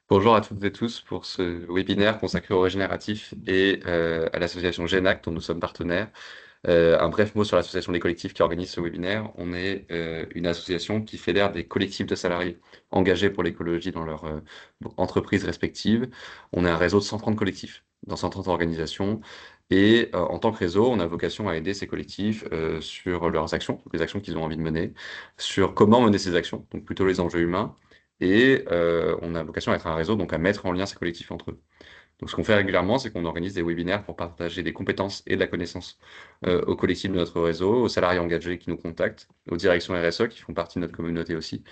Bonjour à toutes et tous pour ce webinaire consacré au régénératif et à l'association GENAC dont nous sommes partenaires. Un bref mot sur l'association des collectifs qui organise ce webinaire. On est une association qui fédère des collectifs de salariés engagés pour l'écologie dans leurs entreprises respectives. On est un réseau de 130 collectifs dans 130 organisations. Et en tant que réseau, on a vocation à aider ces collectifs sur leurs actions, les actions qu'ils ont envie de mener, sur comment mener ces actions, donc plutôt les enjeux humains. Et on a vocation à être un réseau, donc à mettre en lien ces collectifs entre eux. Donc, ce qu'on fait régulièrement, c'est qu'on organise des webinaires pour partager des compétences et de la connaissance aux collectifs de notre réseau, aux salariés engagés qui nous contactent, aux directions RSE qui font partie de notre communauté aussi.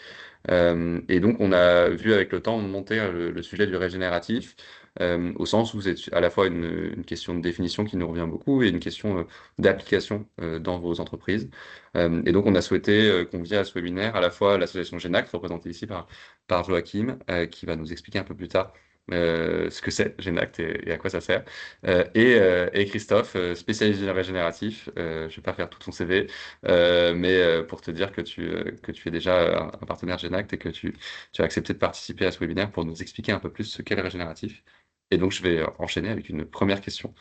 Et donc, on a vu avec le temps monter le sujet du régénératif, au sens où c'est à la fois une question de définition qui nous revient beaucoup et une question d'application dans vos entreprises. Et donc, on a souhaité convier à ce webinaire à la fois l'association GENAC, représentée ici par Joachim, qui va nous expliquer un peu plus tard ce que c'est GENACT et à quoi ça sert. Et Christophe, spécialisé dans le régénératif. Je ne vais pas faire tout ton CV, mais pour te dire que tu es déjà un partenaire GENACT et que tu as accepté de participer à ce webinaire pour nous expliquer un peu plus ce qu'est le régénératif. Et donc, je vais enchaîner avec une première question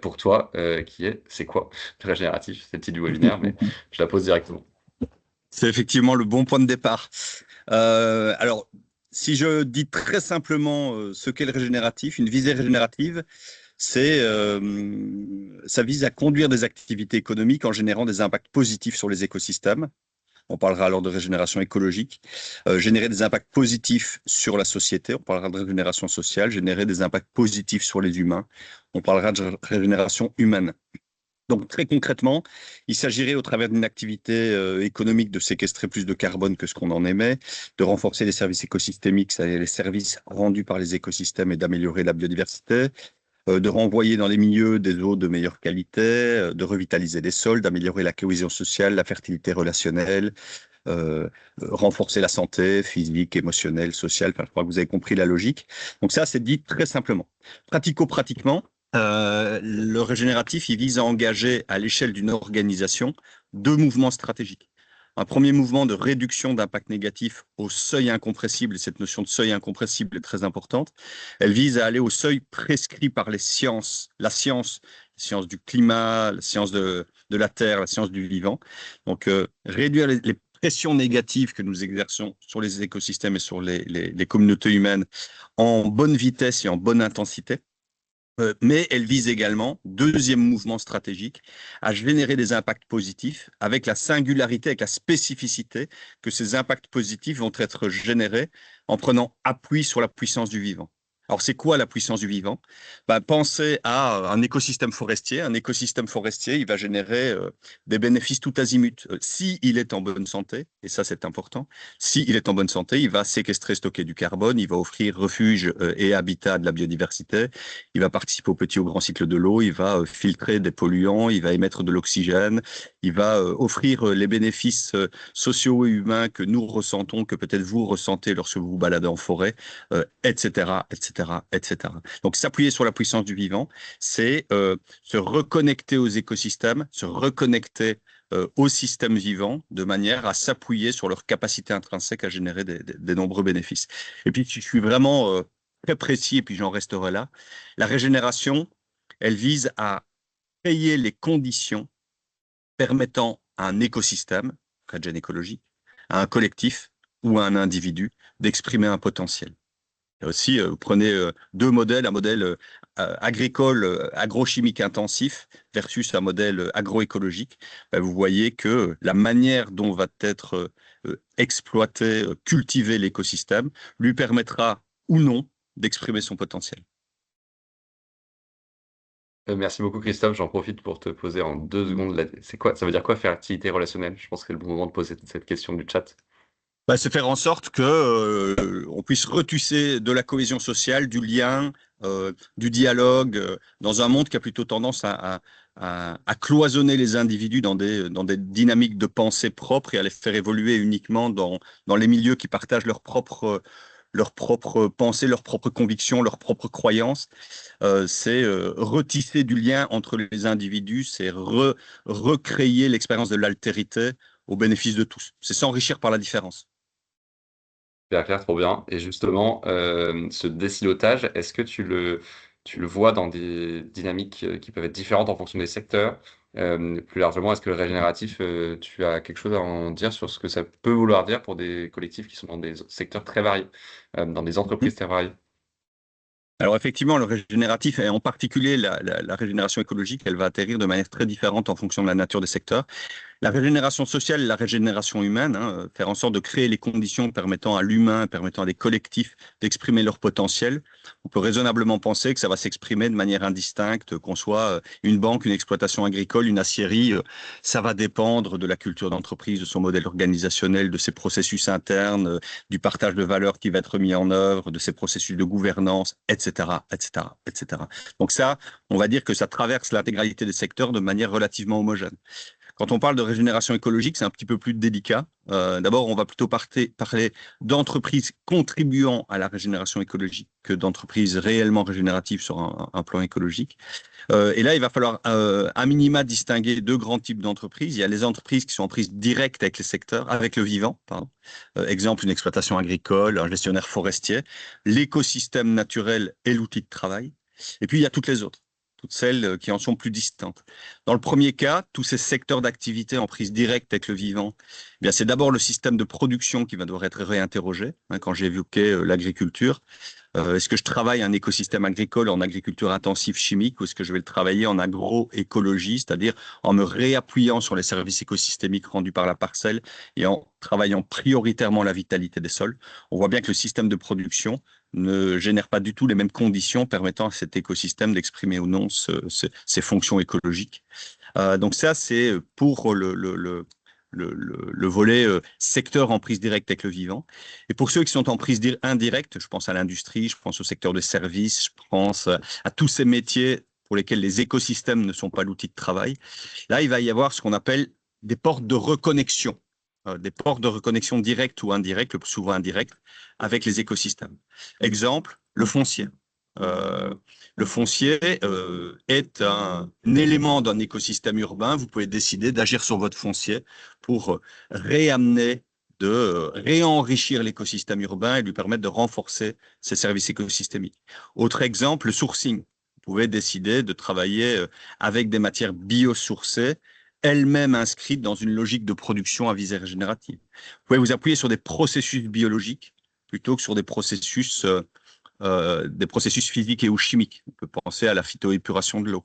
pour toi, qui est, c'est quoi le régénératif? C'est le titre du webinaire, mais je la pose directement. C'est effectivement le bon point de départ. Alors, si je dis très simplement ce qu'est le régénératif, une visée régénérative, ça vise à conduire des activités économiques en générant des impacts positifs sur les écosystèmes. On parlera alors de régénération écologique, générer des impacts positifs sur la société, on parlera de régénération sociale, générer des impacts positifs sur les humains, on parlera de régénération humaine. Donc très concrètement, il s'agirait au travers d'une activité économique de séquestrer plus de carbone que ce qu'on en émet, de renforcer les services écosystémiques, c'est-à-dire les services rendus par les écosystèmes et d'améliorer la biodiversité, de renvoyer dans les milieux des eaux de meilleure qualité, de revitaliser les sols, d'améliorer la cohésion sociale, la fertilité relationnelle, euh, renforcer la santé physique, émotionnelle, sociale. Enfin, je crois que vous avez compris la logique. Donc ça, c'est dit très simplement. Pratico-pratiquement, le régénératif, il vise à engager à l'échelle d'une organisation deux mouvements stratégiques. Un premier mouvement de réduction d'impact négatif au seuil incompressible, et cette notion de seuil incompressible est très importante. Elle vise à aller au seuil prescrit par les sciences, la science du climat, la science de la terre, la science du vivant. Donc, réduire les pressions négatives que nous exerçons sur les écosystèmes et sur les communautés humaines en bonne vitesse et en bonne intensité. Mais elle vise également, deuxième mouvement stratégique, à générer des impacts positifs avec la singularité, avec la spécificité que ces impacts positifs vont être générés en prenant appui sur la puissance du vivant. Alors, c'est quoi la puissance du vivant? Pensez à un écosystème forestier. Un écosystème forestier, il va générer des bénéfices tout azimut. Si il est en bonne santé, et ça c'est important, si il est en bonne santé, il va séquestrer, stocker du carbone, il va offrir refuge et habitat de la biodiversité, il va participer au petit ou grand cycle de l'eau, il va filtrer des polluants, il va émettre de l'oxygène, il va offrir les bénéfices sociaux et humains que nous ressentons, que peut-être vous ressentez lorsque vous vous baladez en forêt, etc., etc., etc. Donc s'appuyer sur la puissance du vivant, c'est se reconnecter aux écosystèmes, se reconnecter aux systèmes vivants de manière à s'appuyer sur leur capacité intrinsèque à générer des nombreux bénéfices. Et puis, je suis vraiment très précis, et puis j'en resterai là. La régénération, elle vise à créer les conditions permettant à un écosystème, régène écologique, à un collectif ou à un individu d'exprimer un potentiel. Et aussi, vous prenez deux modèles, un modèle agricole, agrochimique intensif versus un modèle agroécologique. Vous voyez que la manière dont va être exploité, cultivé l'écosystème lui permettra ou non d'exprimer son potentiel. Merci beaucoup, Christophe. J'en profite pour te poser en 2 secondes. C'est quoi, ça veut dire quoi faire activité relationnelle? Je pense que c'est le bon moment de poser cette question du chat. C'est faire en sorte que on puisse retisser de la cohésion sociale, du lien, du dialogue, dans un monde qui a plutôt tendance à cloisonner les individus dans des dynamiques de pensée propres et à les faire évoluer uniquement dans les milieux qui partagent leurs propres pensées, leurs propres convictions, leurs propres croyances. C'est retisser du lien entre les individus, c'est recréer l'expérience de l'altérité au bénéfice de tous. C'est s'enrichir par la différence. Super clair, trop bien. Et justement, ce désilotage, est-ce que tu le vois dans des dynamiques qui peuvent être différentes en fonction des secteurs? Plus largement, est-ce que le régénératif, tu as quelque chose à en dire sur ce que ça peut vouloir dire pour des collectifs qui sont dans des secteurs très variés, dans des entreprises très variées? Alors effectivement, le régénératif, et en particulier la régénération écologique, elle va atterrir de manière très différente en fonction de la nature des secteurs. La régénération sociale et la régénération humaine, faire en sorte de créer les conditions permettant à l'humain, permettant à des collectifs d'exprimer leur potentiel. On peut raisonnablement penser que ça va s'exprimer de manière indistincte, qu'on soit une banque, une exploitation agricole, une aciérie. Ça va dépendre de la culture d'entreprise, de son modèle organisationnel, de ses processus internes, du partage de valeurs qui va être mis en œuvre, de ses processus de gouvernance, etc., etc., etc. Donc ça, on va dire que ça traverse l'intégralité des secteurs de manière relativement homogène. Quand on parle de régénération écologique, c'est un petit peu plus délicat. D'abord, on va plutôt parler d'entreprises contribuant à la régénération écologique que d'entreprises réellement régénératives sur un plan écologique. Et là, il va falloir à minima distinguer deux grands types d'entreprises. Il y a les entreprises qui sont en prise directe avec les secteurs, avec le vivant, pardon. Exemple, une exploitation agricole, un gestionnaire forestier, l'écosystème naturel et l'outil de travail. Et puis, il y a toutes les autres, toutes celles qui en sont plus distantes. Dans le premier cas, tous ces secteurs d'activité en prise directe avec le vivant, eh bien, c'est d'abord le système de production qui va devoir être réinterrogé. Quand j'ai évoqué l'agriculture, est-ce que je travaille un écosystème agricole en agriculture intensive chimique ou est-ce que je vais le travailler en agroécologie, c'est-à-dire en me réappuyant sur les services écosystémiques rendus par la parcelle et en travaillant prioritairement la vitalité des sols? On voit bien que le système de production ne génère pas du tout les mêmes conditions permettant à cet écosystème d'exprimer ou non ses fonctions écologiques. Donc ça, c'est pour le volet secteur en prise directe avec le vivant. Et pour ceux qui sont en prise indirecte, je pense à l'industrie, je pense au secteur de services, je pense à tous ces métiers pour lesquels les écosystèmes ne sont pas l'outil de travail. Là, il va y avoir ce qu'on appelle des portes de reconnexion, des portes de reconnexion directes ou indirectes, le plus souvent indirectes, avec les écosystèmes. Exemple, le foncier. Euh, le foncier est un élément d'un écosystème urbain. Vous pouvez décider d'agir sur votre foncier pour réamener, réenrichir l'écosystème urbain et lui permettre de renforcer ses services écosystémiques. Autre exemple, le sourcing. Vous pouvez décider de travailler avec des matières biosourcées, elles-mêmes inscrites dans une logique de production à visée régénérative. Vous pouvez vous appuyer sur des processus biologiques plutôt que sur des processus physiques et ou chimiques. On peut penser à la phytoépuration de l'eau.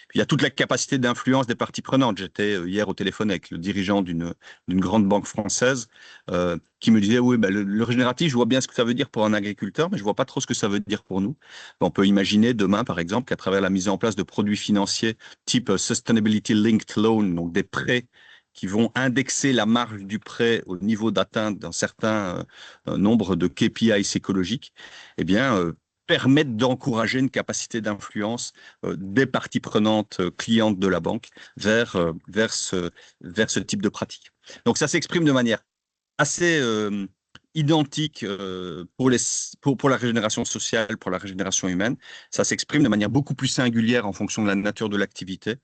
Puis il y a toute la capacité d'influence des parties prenantes. J'étais hier au téléphone avec le dirigeant d'une grande banque française qui me disait, oui, ben, le régénératif, je vois bien ce que ça veut dire pour un agriculteur, mais je vois pas trop ce que ça veut dire pour nous. On peut imaginer demain, par exemple, qu'à travers la mise en place de produits financiers type Sustainability Linked Loan, donc des prêts qui vont indexer la marge du prêt au niveau d'atteinte d'un certain nombre de KPIs écologiques, eh bien, permettent d'encourager une capacité d'influence des parties prenantes clientes de la banque vers ce type de pratique. Donc, ça s'exprime de manière assez identique pour la régénération sociale, pour la régénération humaine. Ça s'exprime de manière beaucoup plus singulière en fonction de la nature de l'activité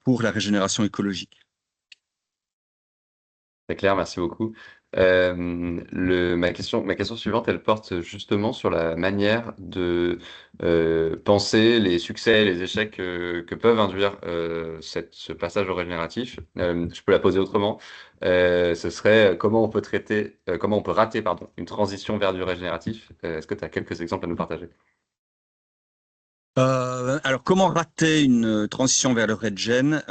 pour la régénération écologique. C'est clair, merci beaucoup. Ma question suivante, elle porte justement sur la manière de penser les succès et les échecs que peuvent induire ce passage au régénératif. Je peux la poser autrement. Ce serait comment on peut comment on peut rater, pardon, une transition vers du régénératif. Est-ce que tu as quelques exemples à nous partager? Alors, comment rater une transition vers le regen?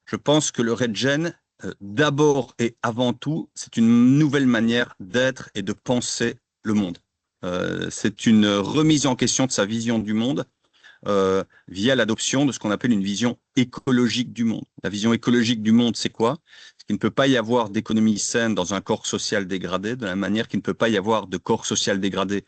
Je pense que le regen, d'abord et avant tout, c'est une nouvelle manière d'être et de penser le monde. C'est une remise en question de sa vision du monde via l'adoption de ce qu'on appelle une vision écologique du monde. La vision écologique du monde, c'est quoi? C'est qu'il ne peut pas y avoir d'économie saine dans un corps social dégradé, de la même manière qu'il ne peut pas y avoir de corps social dégradé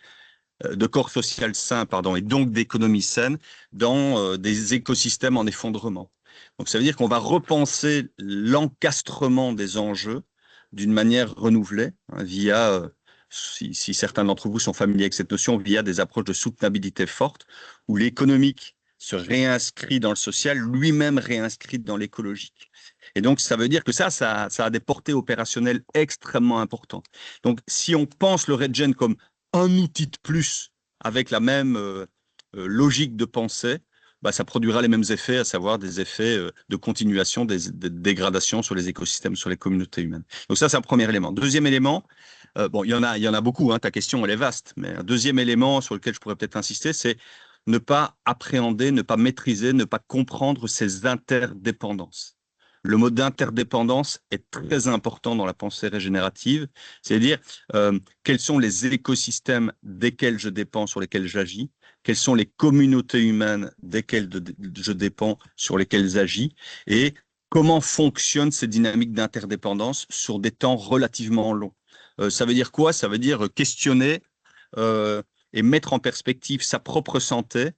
de corps social sain, pardon, et donc d'économie saine dans des écosystèmes en effondrement. Donc ça veut dire qu'on va repenser l'encastrement des enjeux d'une manière renouvelée via, si certains d'entre vous sont familiers avec cette notion, via des approches de soutenabilité forte où l'économique se réinscrit dans le social, lui-même réinscrit dans l'écologique. Et donc, ça veut dire que ça a des portées opérationnelles extrêmement importantes. Donc, si on pense le regen comme un outil de plus avec la même logique de pensée, bah, ça produira les mêmes effets, à savoir des effets de continuation des dégradations sur les écosystèmes, sur les communautés humaines. Donc ça, c'est un premier élément. Deuxième élément, bon, il y en a beaucoup, hein, ta question, elle est vaste, mais un deuxième élément sur lequel je pourrais peut-être insister, c'est ne pas appréhender, ne pas maîtriser, ne pas comprendre ces interdépendances. Le mot d'interdépendance est très important dans la pensée régénérative, c'est-à-dire quels sont les écosystèmes desquels je dépends, sur lesquels j'agis, quelles sont les communautés humaines desquelles je dépends, sur lesquelles j'agis, et comment fonctionnent ces dynamiques d'interdépendance sur des temps relativement longs. Ça veut dire quoi? Ça veut dire questionner et mettre en perspective sa propre santé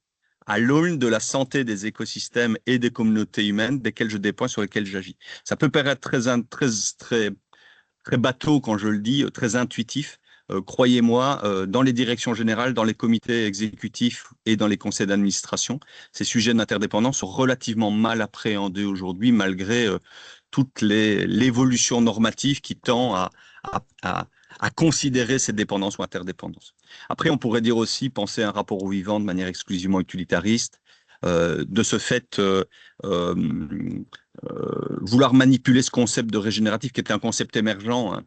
à l'aune de la santé des écosystèmes et des communautés humaines desquelles je dépends, sur lesquelles j'agis. Ça peut paraître très bateau quand je le dis, très intuitif. Croyez-moi, dans les directions générales, dans les comités exécutifs et dans les conseils d'administration, ces sujets d'interdépendance sont relativement mal appréhendés aujourd'hui, malgré toute l'évolution normative qui tend à, à, à considérer ces dépendances ou interdépendances. Après, on pourrait dire aussi penser à un rapport au vivant de manière exclusivement utilitariste. De ce fait, euh, vouloir manipuler ce concept de régénératif, qui était un concept émergent, hein,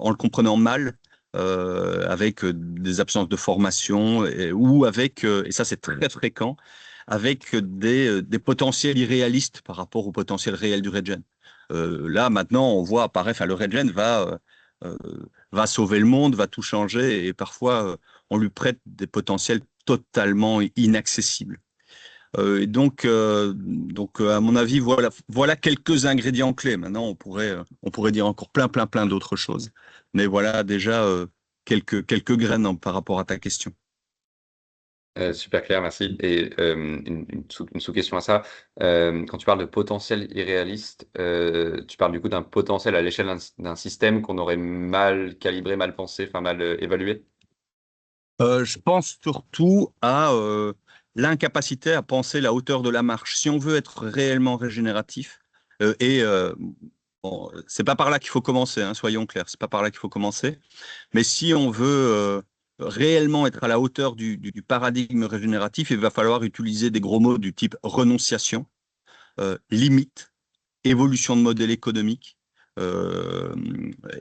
en le comprenant mal, avec des absences de formation, ou avec, et ça c'est très fréquent, avec des potentiels irréalistes par rapport au potentiel réel du regen. Là, maintenant, on voit apparaître, enfin, le regen euh, va sauver le monde, va tout changer, et parfois, on lui prête des potentiels totalement inaccessibles. À mon avis, voilà quelques ingrédients clés. Maintenant, on pourrait dire encore plein d'autres choses. Mais voilà déjà quelques graines, hein, par rapport à ta question. Super clair, merci. Et une sous-question à ça, quand tu parles de potentiel irréaliste, tu parles du coup d'un potentiel à l'échelle d'un système qu'on aurait mal calibré, mal pensé, enfin mal évalué? Je pense surtout à l'incapacité à penser la hauteur de la marche. Si on veut être réellement régénératif, bon, c'est pas par là qu'il faut commencer, hein, soyons clairs, c'est pas par là qu'il faut commencer. Mais si on veut réellement être à la hauteur du paradigme régénératif, il va falloir utiliser des gros mots du type renonciation, limite, évolution de modèle économique, euh,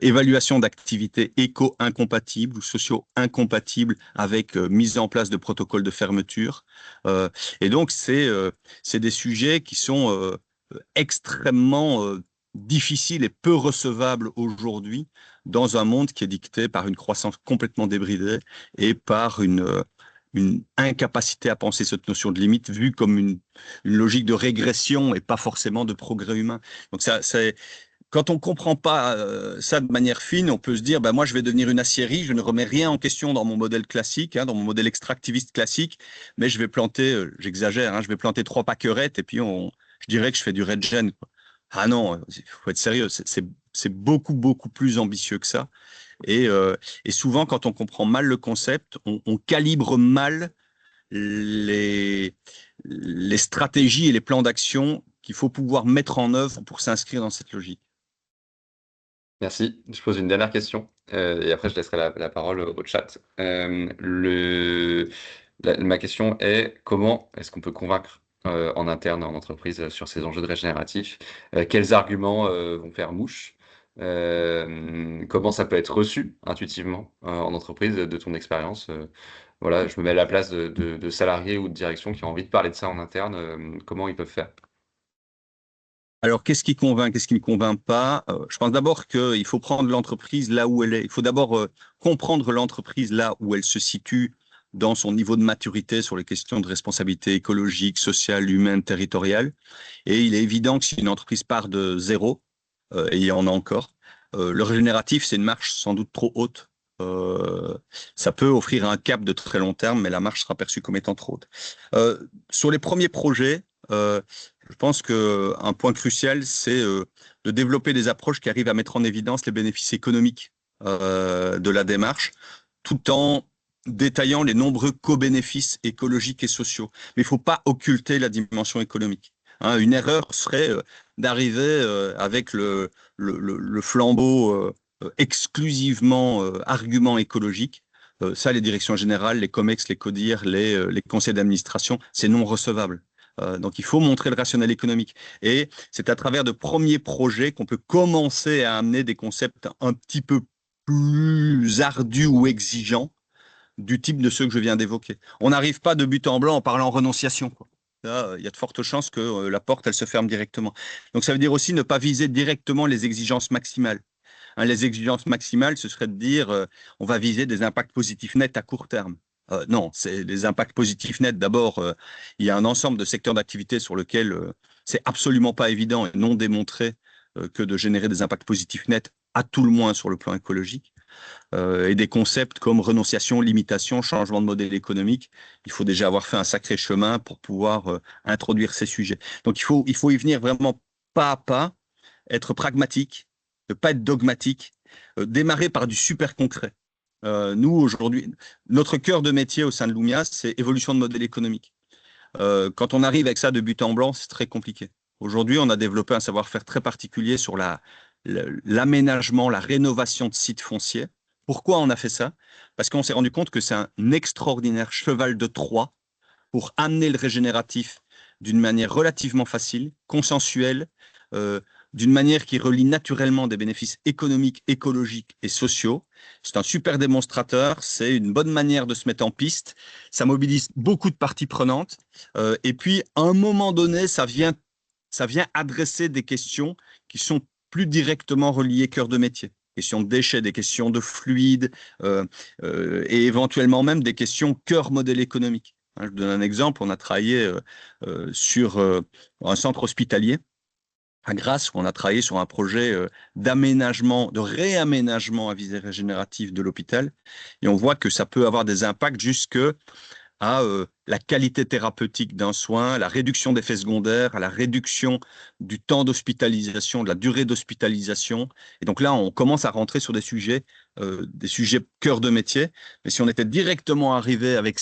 évaluation d'activités éco-incompatibles ou socio-incompatibles avec mise en place de protocoles de fermeture. Euh, et donc, c'est des sujets qui sont extrêmement difficiles et peu recevables aujourd'hui dans un monde qui est dicté par une croissance complètement débridée et par une incapacité à penser cette notion de limite vue comme une logique de régression et pas forcément de progrès humain. Donc quand on comprend pas ça de manière fine, on peut se dire, bah, moi je vais devenir une aciérie, je ne remets rien en question dans mon modèle classique, hein, dans mon modèle extractiviste classique, mais je vais planter, j'exagère, hein, je vais planter 3 pâquerettes et puis je dirais que je fais du regen, quoi. Ah non, il faut être sérieux, c'est beaucoup plus ambitieux que ça. Et, euh, et souvent, quand on comprend mal le concept, on calibre mal les, les stratégies et les plans d'action qu'il faut pouvoir mettre en œuvre pour s'inscrire dans cette logique. Merci. Je pose une dernière question et après je laisserai la parole au chat. Ma question est comment est-ce qu'on peut convaincre en interne, en entreprise, sur ces enjeux de régénératif? Quels arguments vont faire mouche? Comment ça peut être reçu intuitivement en entreprise de ton expérience? Voilà, je me mets à la place de salariés ou de direction qui ont envie de parler de ça en interne. Comment ils peuvent faire? Alors, qu'est-ce qui convainc, qu'est-ce qui ne convainc pas? Je pense d'abord qu'il faut prendre l'entreprise là où elle est. Il faut d'abord comprendre l'entreprise là où elle se situe dans son niveau de maturité sur les questions de responsabilité écologique, sociale, humaine, territoriale. Et il est évident que si une entreprise part de zéro, et il y en a encore, le régénératif, c'est une marche sans doute trop haute. Euh, Ça peut offrir un cap de très long terme, mais la marche sera perçue comme étant trop haute. Sur les premiers projets, je pense qu'un point crucial, c'est de développer des approches qui arrivent à mettre en évidence les bénéfices économiques de la démarche, tout en détaillant les nombreux co-bénéfices écologiques et sociaux. Mais il ne faut pas occulter la dimension économique. Hein, une erreur serait d'arriver avec le flambeau exclusivement argument écologique. Ça, les directions générales, les COMEX, les CODIR, les conseils d'administration, c'est non recevable. Donc, il faut montrer le rationnel économique. Et c'est à travers de premiers projets qu'on peut commencer à amener des concepts un petit peu plus ardus ou exigeants du type de ceux que je viens d'évoquer. On n'arrive pas de but en blanc en parlant renonciation, quoi. Là, il y a de fortes chances que la porte, elle se ferme directement. Donc, ça veut dire aussi ne pas viser directement les exigences maximales. Hein, les exigences maximales, ce serait de dire on va viser des impacts positifs nets à court terme. Non, c'est les impacts positifs nets. D'abord, il y a un ensemble de secteurs d'activité sur lesquels c'est absolument pas évident et non démontré que de générer des impacts positifs nets, à tout le moins sur le plan écologique. Et des concepts comme renonciation, limitation, changement de modèle économique. Il faut déjà avoir fait un sacré chemin pour pouvoir introduire ces sujets. Donc il faut y venir vraiment pas à pas, être pragmatique, ne pas être dogmatique, démarrer par du super concret. Nous, aujourd'hui, notre cœur de métier au sein de Lumia, c'est évolution de modèle économique. Quand on arrive avec ça de but en blanc, c'est très compliqué. Aujourd'hui, on a développé un savoir-faire très particulier sur l'aménagement, la rénovation de sites fonciers. Pourquoi on a fait ça? Parce qu'on s'est rendu compte que c'est un extraordinaire cheval de Troie pour amener le régénératif d'une manière relativement facile, consensuelle, euh, d'une manière qui relie naturellement des bénéfices économiques, écologiques et sociaux. C'est un super démonstrateur, c'est une bonne manière de se mettre en piste, ça mobilise beaucoup de parties prenantes, et puis à un moment donné, ça vient adresser des questions qui sont plus directement reliées cœur de métier. Questions de déchets, des questions de fluides, et éventuellement même des questions cœur modèle économique. Je vous donne un exemple. On a travaillé sur un centre hospitalier à Grasse, où on a travaillé sur un projet d'aménagement, de réaménagement à visée régénérative de l'hôpital. Et on voit que ça peut avoir des impacts jusque à la qualité thérapeutique d'un soin, à la réduction d'effets secondaires, à la réduction du temps d'hospitalisation, de la durée d'hospitalisation. Et donc là, on commence à rentrer sur des sujets cœur de métier. Mais si on était directement arrivé avec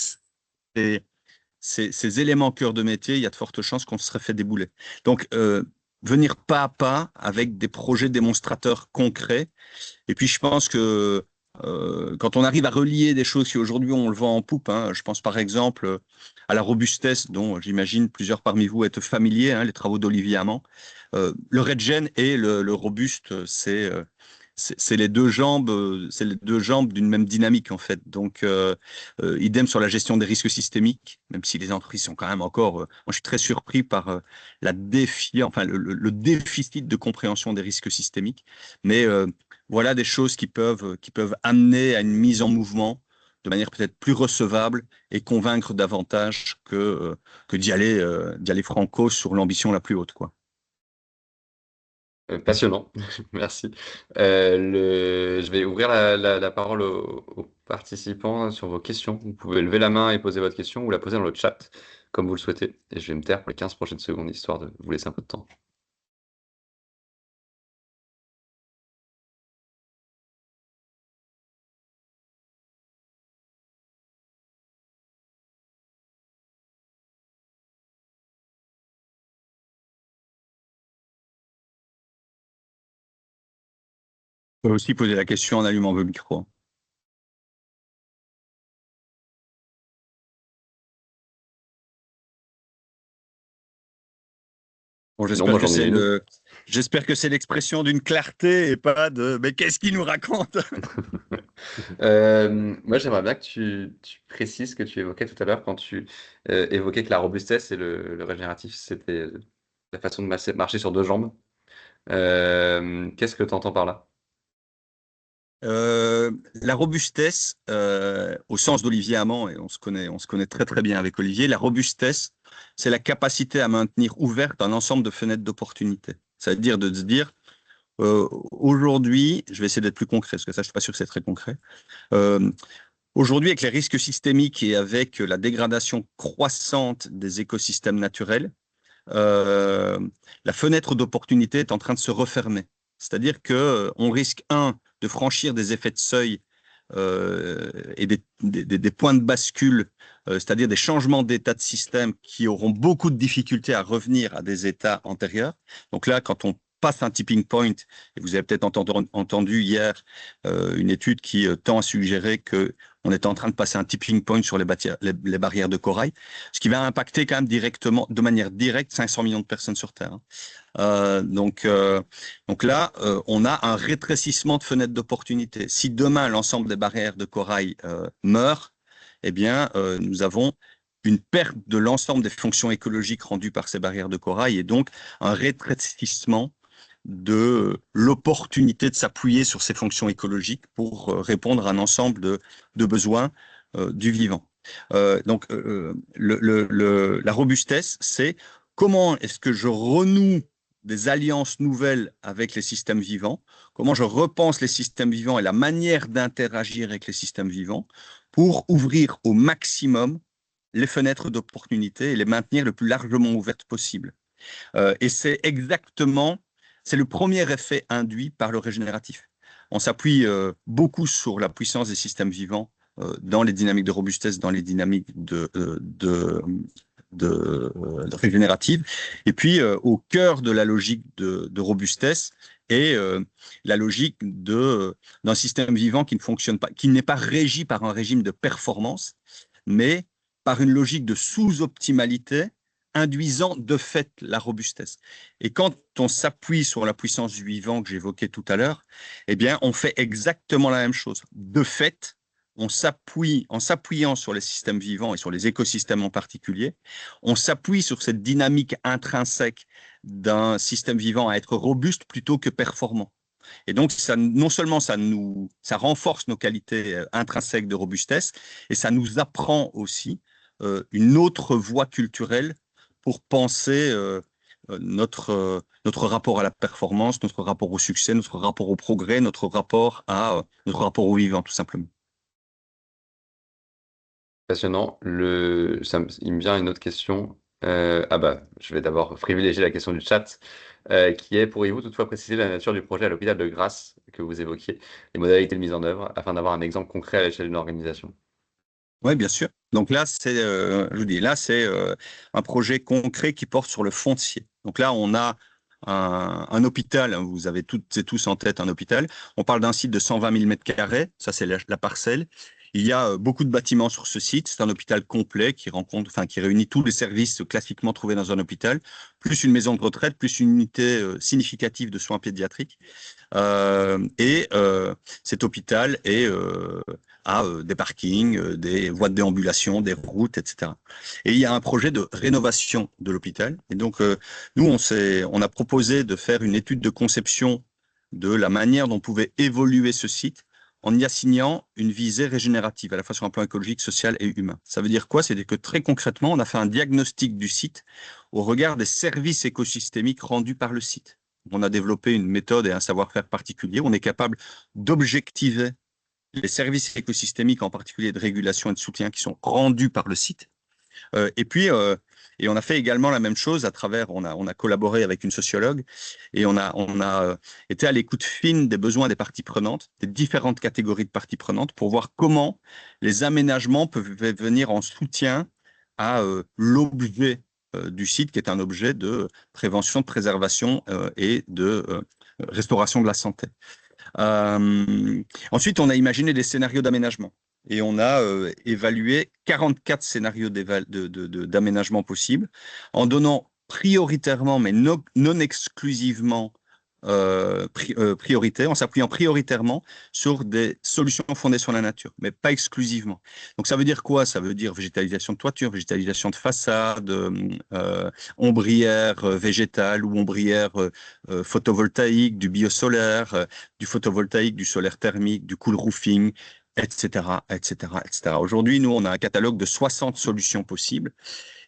ces éléments cœur de métier, il y a de fortes chances qu'on se serait fait débouler. Donc, venir pas à pas avec des projets démonstrateurs concrets. Et puis, je pense que quand on arrive à relier des choses qui aujourd'hui on le vend en poupe, hein, je pense par exemple à la robustesse dont j'imagine plusieurs parmi vous êtes familiers, hein, les travaux d'Olivier Amand. Le Redgen et le robuste, c'est c'est les deux jambes d'une même dynamique en fait. Donc, idem sur la gestion des risques systémiques, même si les entreprises sont quand même encore. Moi, je suis très surpris par enfin le déficit de compréhension des risques systémiques. Mais voilà des choses qui peuvent amener à une mise en mouvement de manière peut-être plus recevable et convaincre davantage que d'y aller franco sur l'ambition la plus haute, quoi. Passionnant, merci. Je vais ouvrir la parole aux participants sur vos questions. Vous pouvez lever la main et poser votre question ou la poser dans le chat, comme vous le souhaitez. Et je vais me taire pour les 15 prochaines secondes, histoire de vous laisser un peu de temps. On peut aussi poser la question en allumant vos micros. Bon, Sinon, moi j'en ai une. j'espère que c'est l'expression d'une clarté et pas de mais qu'est-ce qu'il nous raconte? Moi, j'aimerais bien que tu précises ce que tu évoquais tout à l'heure quand tu évoquais que la robustesse et le régénératif, c'était la façon de marcher sur deux jambes. Qu'est-ce que tu entends par là? La robustesse, au sens d'Olivier Amand, et on se connaît très très bien avec Olivier, la robustesse, c'est la capacité à maintenir ouverte un ensemble de fenêtres d'opportunité. C'est-à-dire de se dire, aujourd'hui, je vais essayer d'être plus concret, parce que ça, je suis pas sûr que c'est très concret. Euh, Aujourd'hui, avec les risques systémiques et avec la dégradation croissante des écosystèmes naturels, euh, la fenêtre d'opportunité est en train de se refermer. C'est-à-dire que on risque, un, de franchir des effets de seuil et des points de bascule, c'est-à-dire des changements d'état de système qui auront beaucoup de difficultés à revenir à des états antérieurs. Donc là, quand on passe un tipping point, et vous avez peut-être entendu hier une étude qui tend à suggérer que on est en train de passer un tipping point sur les barrières de corail, ce qui va impacter quand même directement, de manière directe, 500 millions de personnes sur Terre. Donc là, on a un rétrécissement de fenêtre d'opportunité. Si demain l'ensemble des barrières de corail meurent, eh bien, nous avons une perte de l'ensemble des fonctions écologiques rendues par ces barrières de corail et donc un rétrécissement de l'opportunité de s'appuyer sur ces fonctions écologiques pour répondre à un ensemble de besoins du vivant. La robustesse, c'est comment est-ce que je renoue des alliances nouvelles avec les systèmes vivants, comment je repense les systèmes vivants et la manière d'interagir avec les systèmes vivants pour ouvrir au maximum les fenêtres d'opportunité et les maintenir le plus largement ouvertes possible. Et c'est le premier effet induit par le régénératif. On s'appuie beaucoup sur la puissance des systèmes vivants dans les dynamiques de robustesse, dans les dynamiques de régénérative. Et puis, au cœur de la logique de robustesse est la logique d'un système vivant qui ne fonctionne pas, qui n'est pas régi par un régime de performance, mais par une logique de sous-optimalité induisant de fait la robustesse. Et quand on s'appuie sur la puissance du vivant que j'évoquais tout à l'heure, eh bien, on fait exactement la même chose. De fait, en s'appuyant sur les systèmes vivants et sur les écosystèmes en particulier, on s'appuie sur cette dynamique intrinsèque d'un système vivant à être robuste plutôt que performant. Et donc, non seulement ça renforce nos qualités intrinsèques de robustesse, et ça nous apprend aussi une autre voie culturelle pour penser notre rapport à la performance, notre rapport au succès, notre rapport au progrès, notre rapport au vivant, tout simplement. Passionnant. Il me vient une autre question. Je vais d'abord privilégier la question du chat, qui est, pourriez-vous toutefois préciser la nature du projet à l'hôpital de Grasse que vous évoquiez, les modalités de mise en œuvre, afin d'avoir un exemple concret à l'échelle d'une organisation? Oui, bien sûr. Donc là, je vous dis, là, c'est un projet concret qui porte sur le foncier. Donc là, on a un hôpital, hein, vous avez toutes et tous en tête un hôpital. On parle d'un site de 120 000 mètres carrés, ça c'est la parcelle. Il y a beaucoup de bâtiments sur ce site. C'est un hôpital complet qui réunit tous les services classiquement trouvés dans un hôpital, plus une maison de retraite, plus une unité significative de soins pédiatriques. Cet hôpital a des parkings, des voies de déambulation, des routes, etc. Et il y a un projet de rénovation de l'hôpital. Et donc, nous, on a proposé de faire une étude de conception de la manière dont pouvait évoluer ce site en y assignant une visée régénérative, à la fois sur un plan écologique, social et humain. Ça veut dire quoi? C'est que très concrètement, on a fait un diagnostic du site au regard des services écosystémiques rendus par le site. On a développé une méthode et un savoir-faire particulier. On est capable d'objectiver les services écosystémiques, en particulier de régulation et de soutien, qui sont rendus par le site. Et on a fait également la même chose on a collaboré avec une sociologue et on a été à l'écoute fine des besoins des parties prenantes, des différentes catégories de parties prenantes, pour voir comment les aménagements peuvent venir en soutien à l'objet du site, qui est un objet de prévention, de préservation et de restauration de la santé. Ensuite, on a imaginé des scénarios d'aménagement et on a évalué 44 scénarios d'aménagement possibles en donnant prioritairement, mais non exclusivement, priorité, en s'appuyant prioritairement sur des solutions fondées sur la nature, mais pas exclusivement. Donc ça veut dire quoi? Ça veut dire végétalisation de toiture, végétalisation de façade, ombrière végétale ou ombrière photovoltaïque, du biosolaire, du photovoltaïque, du solaire thermique, du cool roofing, etc., etc., etc. Aujourd'hui, nous, on a un catalogue de 60 solutions possibles.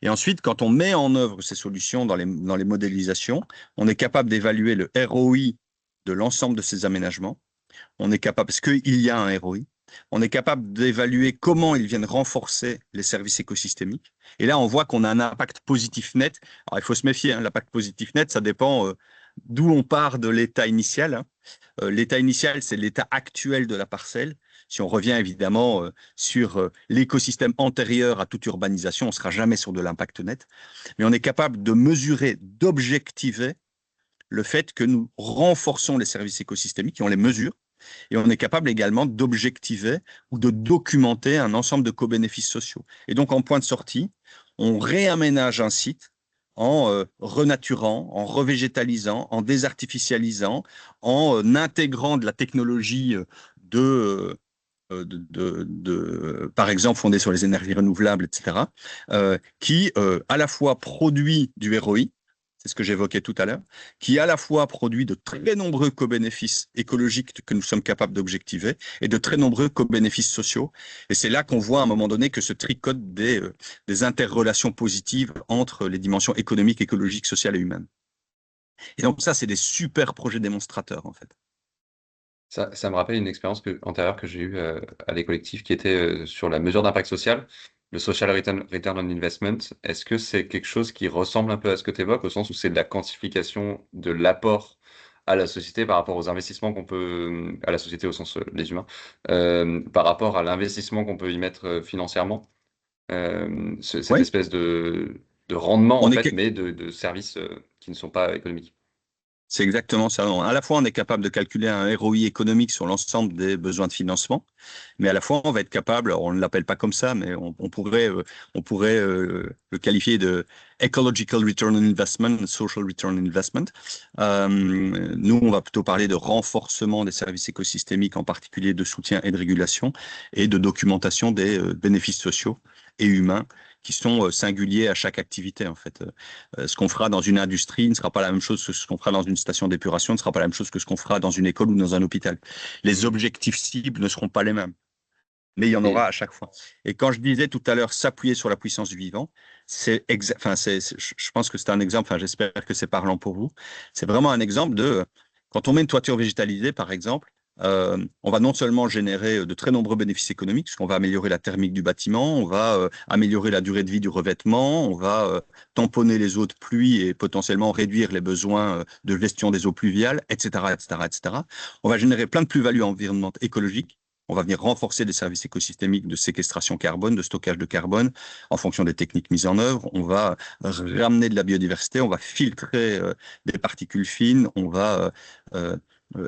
Et ensuite, quand on met en œuvre ces solutions dans les modélisations, on est capable d'évaluer le ROI de l'ensemble de ces aménagements. On est capable, parce qu'il y a un ROI, on est capable d'évaluer comment ils viennent renforcer les services écosystémiques. Et là, on voit qu'on a un impact positif net. Alors, il faut se méfier, hein, l'impact positif net, ça dépend d'où on part de l'état initial, hein. L'état initial, c'est l'état actuel de la parcelle. Si on revient évidemment sur l'écosystème antérieur à toute urbanisation, on ne sera jamais sur de l'impact net, mais on est capable de mesurer, d'objectiver le fait que nous renforçons les services écosystémiques et on les mesure. Et on est capable également d'objectiver ou de documenter un ensemble de co-bénéfices sociaux. Et donc, en point de sortie, on réaménage un site en renaturant, en revégétalisant, en désartificialisant, en intégrant de la technologie par exemple, fondée sur les énergies renouvelables, etc., qui à la fois produit du ROI, c'est ce que j'évoquais tout à l'heure, qui à la fois produit de très nombreux co-bénéfices écologiques que nous sommes capables d'objectiver et de très nombreux co-bénéfices sociaux. Et c'est là qu'on voit à un moment donné que se tricotent des interrelations positives entre les dimensions économiques, écologiques, sociales et humaines. Et donc ça, c'est des super projets démonstrateurs, en fait. Ça me rappelle une expérience antérieure que j'ai eue à des collectifs qui était sur la mesure d'impact social, le social return on investment. Est-ce que c'est quelque chose qui ressemble un peu à ce que tu évoques, au sens où c'est de la quantification de l'apport à la société par rapport aux investissements qu'on peut, à la société au sens des humains, par rapport à l'investissement qu'on peut y mettre financièrement, cette Oui, espèce de rendement en on est, fait, mais de services qui ne sont pas économiques. c'est exactement ça. À la fois, on est capable de calculer un ROI économique sur l'ensemble des besoins de financement, mais à la fois, on va être capable, alors on ne l'appelle pas comme ça, mais on pourrait le qualifier de ecological return on investment, social return on investment. Nous, on va plutôt parler de renforcement des services écosystémiques, en particulier de soutien et de régulation, et de documentation des bénéfices sociaux et humains qui sont singuliers à chaque activité, en fait. Ce qu'on fera dans une industrie ne sera pas la même chose que ce qu'on fera dans une station d'épuration, ne sera pas la même chose que ce qu'on fera dans une école ou dans un hôpital. Les objectifs cibles ne seront pas les mêmes, mais il y en aura Et à chaque fois. Et quand je disais tout à l'heure s'appuyer sur la puissance du vivant, je pense que c'est un exemple, enfin, j'espère que c'est parlant pour vous. C'est vraiment un exemple de quand on met une toiture végétalisée, par exemple, on va non seulement générer de très nombreux bénéfices économiques, puisqu'on va améliorer la thermique du bâtiment, on va améliorer la durée de vie du revêtement, on va tamponner les eaux de pluie et potentiellement réduire les besoins de gestion des eaux pluviales, etc., etc., etc. On va générer plein de plus-values environnementales écologiques. On va venir renforcer des services écosystémiques de séquestration carbone, de stockage de carbone en fonction des techniques mises en œuvre. On va ramener de la biodiversité, on va filtrer des particules fines, on va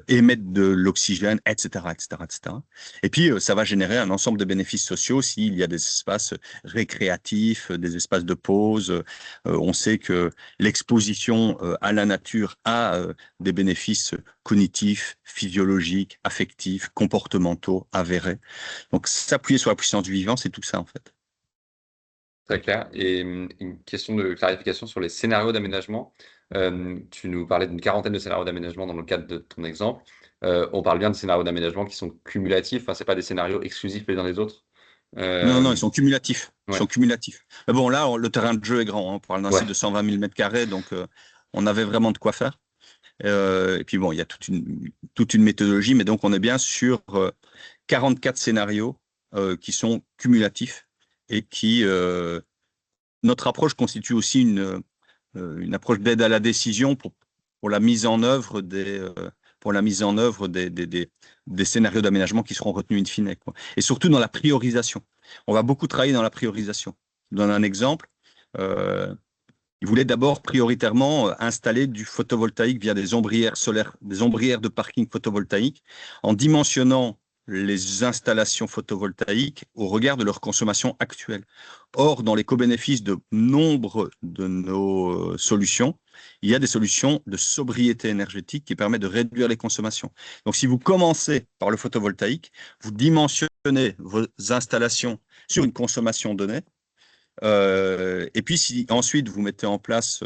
émettre de l'oxygène, etc., etc., etc. Et puis, ça va générer un ensemble de bénéfices sociaux s'il y a des espaces récréatifs, des espaces de pause. On sait que l'exposition à la nature a des bénéfices cognitifs, physiologiques, affectifs, comportementaux avérés. Donc, s'appuyer sur la puissance du vivant, c'est tout ça, en fait. très clair. Et une question de clarification sur les scénarios d'aménagement. Tu nous parlais d'une quarantaine de scénarios d'aménagement dans le cadre de ton exemple. On parle bien de scénarios d'aménagement qui sont cumulatifs, enfin, c'est pas des scénarios exclusifs les uns des autres. Non, non, ils Euh, sont cumulatifs. Ils ouais, sont cumulatifs. Mais bon, là, le terrain de jeu est grand, hein. On parle d'un site ouais, de 120 000 mètres carrés, donc on avait vraiment de quoi faire. Et puis bon, il y a toute une méthodologie, mais donc on est bien sur 44 scénarios qui sont cumulatifs et notre approche constitue aussi une approche d'aide à la décision pour la mise en œuvre des scénarios d'aménagement qui seront retenus in fine, quoi. Et surtout dans la priorisation. On va beaucoup travailler dans la priorisation. Je donne un exemple. Euh, ils voulaient d'abord prioritairement installer du photovoltaïque via des ombrières solaires, des ombrières de parking photovoltaïque, en dimensionnant les installations photovoltaïques au regard de leur consommation actuelle. Or, dans les co-bénéfices de nombre de nos solutions, il y a des solutions de sobriété énergétique qui permettent de réduire les consommations. Donc, si vous commencez par le photovoltaïque, vous dimensionnez vos installations sur une consommation donnée, et puis, si ensuite vous mettez en place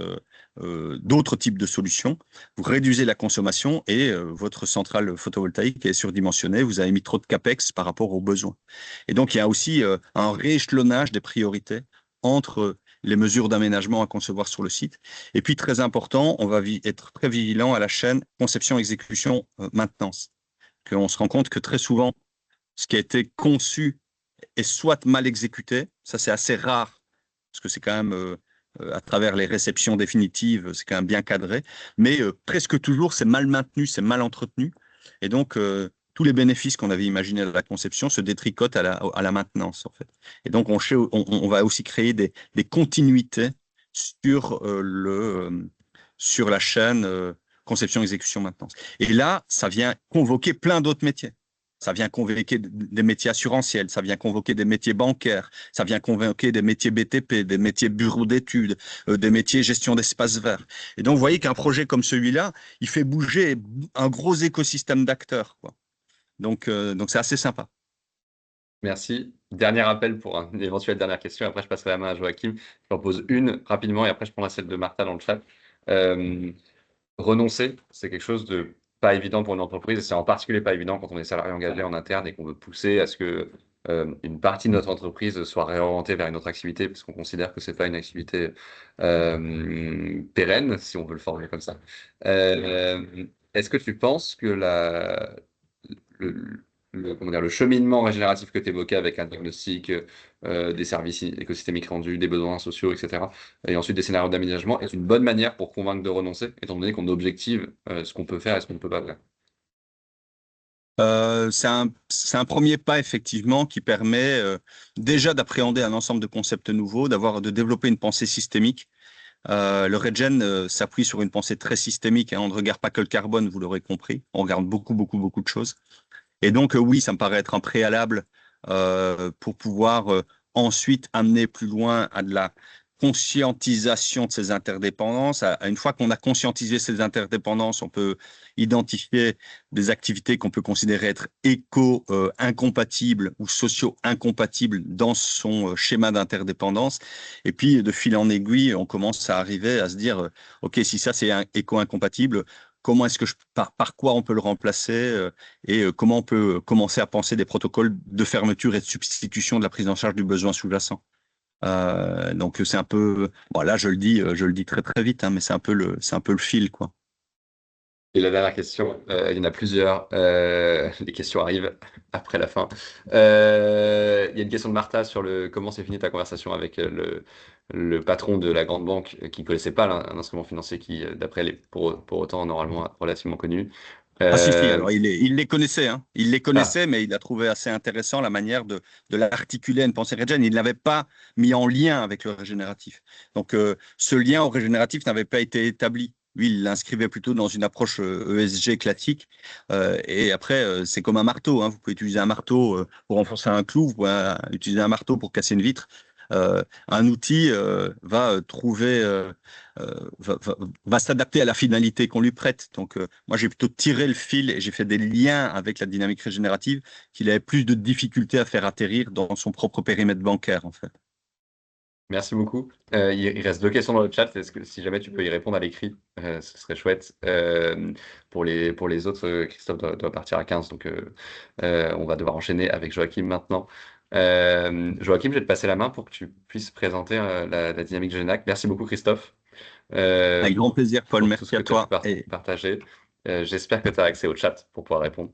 d'autres types de solutions, vous réduisez la consommation et votre centrale photovoltaïque est surdimensionnée. Vous avez mis trop de capex par rapport aux besoins. Et donc, il y a aussi un rééchelonnage des priorités entre les mesures d'aménagement à concevoir sur le site. Et puis, très important, on va être très vigilant à la chaîne conception, exécution, maintenance. On se rend compte que très souvent, ce qui a été conçu est soit mal exécuté, ça c'est assez rare parce que c'est quand même à travers les réceptions définitives, c'est quand même bien cadré, mais presque toujours c'est mal maintenu, c'est mal entretenu, et donc tous les bénéfices qu'on avait imaginés à la conception se détricotent à la maintenance en fait. Et donc on va aussi créer des continuités sur sur la chaîne conception, exécution, maintenance. Et là, ça vient convoquer plein d'autres métiers. Ça vient convoquer des métiers assurantiels, ça vient convoquer des métiers bancaires, ça vient convoquer des métiers BTP, des métiers bureaux d'études, des métiers gestion d'espaces verts. Et donc, vous voyez qu'un projet comme celui-là, il fait bouger un gros écosystème d'acteurs, quoi. Donc c'est assez sympa. Merci. Dernier appel pour une éventuelle dernière question. Après, je passerai la main à Joachim. J'en pose une rapidement et après, je prendrai celle de Martha dans le chat. Euh, Renoncer, c'est quelque chose de pas évident pour une entreprise. Et c'est en particulier pas évident quand on est salarié engagé en interne et qu'on veut pousser à ce que une partie de notre entreprise soit réorientée vers une autre activité, parce qu'on considère que c'est pas une activité pérenne, si on veut le formuler comme ça. Est-ce que tu penses que le, comment dire, le cheminement régénératif que tu évoquais avec un diagnostic des services écosystémiques rendus, des besoins sociaux, etc., et ensuite des scénarios d'aménagement, est une bonne manière pour convaincre de renoncer, étant donné qu'on objective ce qu'on peut faire et ce qu'on ne peut pas faire? C'est un premier pas effectivement qui permet déjà d'appréhender un ensemble de concepts nouveaux, de développer une pensée systémique. Le Regen s'appuie sur une pensée très systémique, hein. On ne regarde pas que le carbone, vous l'aurez compris. On regarde beaucoup de choses. Et donc, oui, ça me paraît être un préalable pour pouvoir ensuite amener plus loin à de la conscientisation de ces interdépendances. Une fois qu'on a conscientisé ces interdépendances, on peut identifier des activités qu'on peut considérer être éco-incompatibles ou socio-incompatibles dans son schéma d'interdépendance. Et puis, de fil en aiguille, on commence à arriver à se dire, OK, si ça c'est éco-incompatible, comment est-ce que par quoi on peut le remplacer et comment on peut commencer à penser des protocoles de fermeture et de substitution de la prise en charge du besoin sous-jacent. Donc c'est un peu, bon là je le dis très très vite, hein, mais c'est un peu le fil quoi. Et la dernière question, il y en a plusieurs. Les questions arrivent après la fin. Il y a une question de Martha sur comment s'est finie ta conversation avec le patron de la grande banque qui ne connaissait pas un instrument financier qui, d'après elle, est pour autant normalement relativement connu. Ah si si, Euh, alors il les connaissait, hein. Il les ah, connaissait, mais il a trouvé assez intéressant la manière de l'articuler à une pensée régénérative. Il ne l'avait pas mis en lien avec le régénératif. Donc ce lien au régénératif n'avait pas été établi. Lui, il l'inscrivait plutôt dans une approche ESG classique. Et après, c'est comme un marteau, hein. Vous pouvez utiliser un marteau pour renforcer un clou, vous pouvez utiliser un marteau pour casser une vitre. Un outil va trouver va s'adapter à la finalité qu'on lui prête. Donc, moi, j'ai plutôt tiré le fil et j'ai fait des liens avec la dynamique régénérative qu'il avait plus de difficultés à faire atterrir dans son propre périmètre bancaire, en fait. merci beaucoup. Il reste deux questions dans le chat. Est-ce que si jamais tu peux y répondre à l'écrit, ce serait chouette. Pour les autres, Christophe doit partir à 15, donc on va devoir enchaîner avec Joachim maintenant. Joachim, je vais te passer la main pour que tu puisses présenter la dynamique Génac. Merci beaucoup, Christophe, Avec grand plaisir, Paul. pour tout ce Merci que à tu as pu toi. Et partager. J'espère que tu as accès au chat pour pouvoir répondre.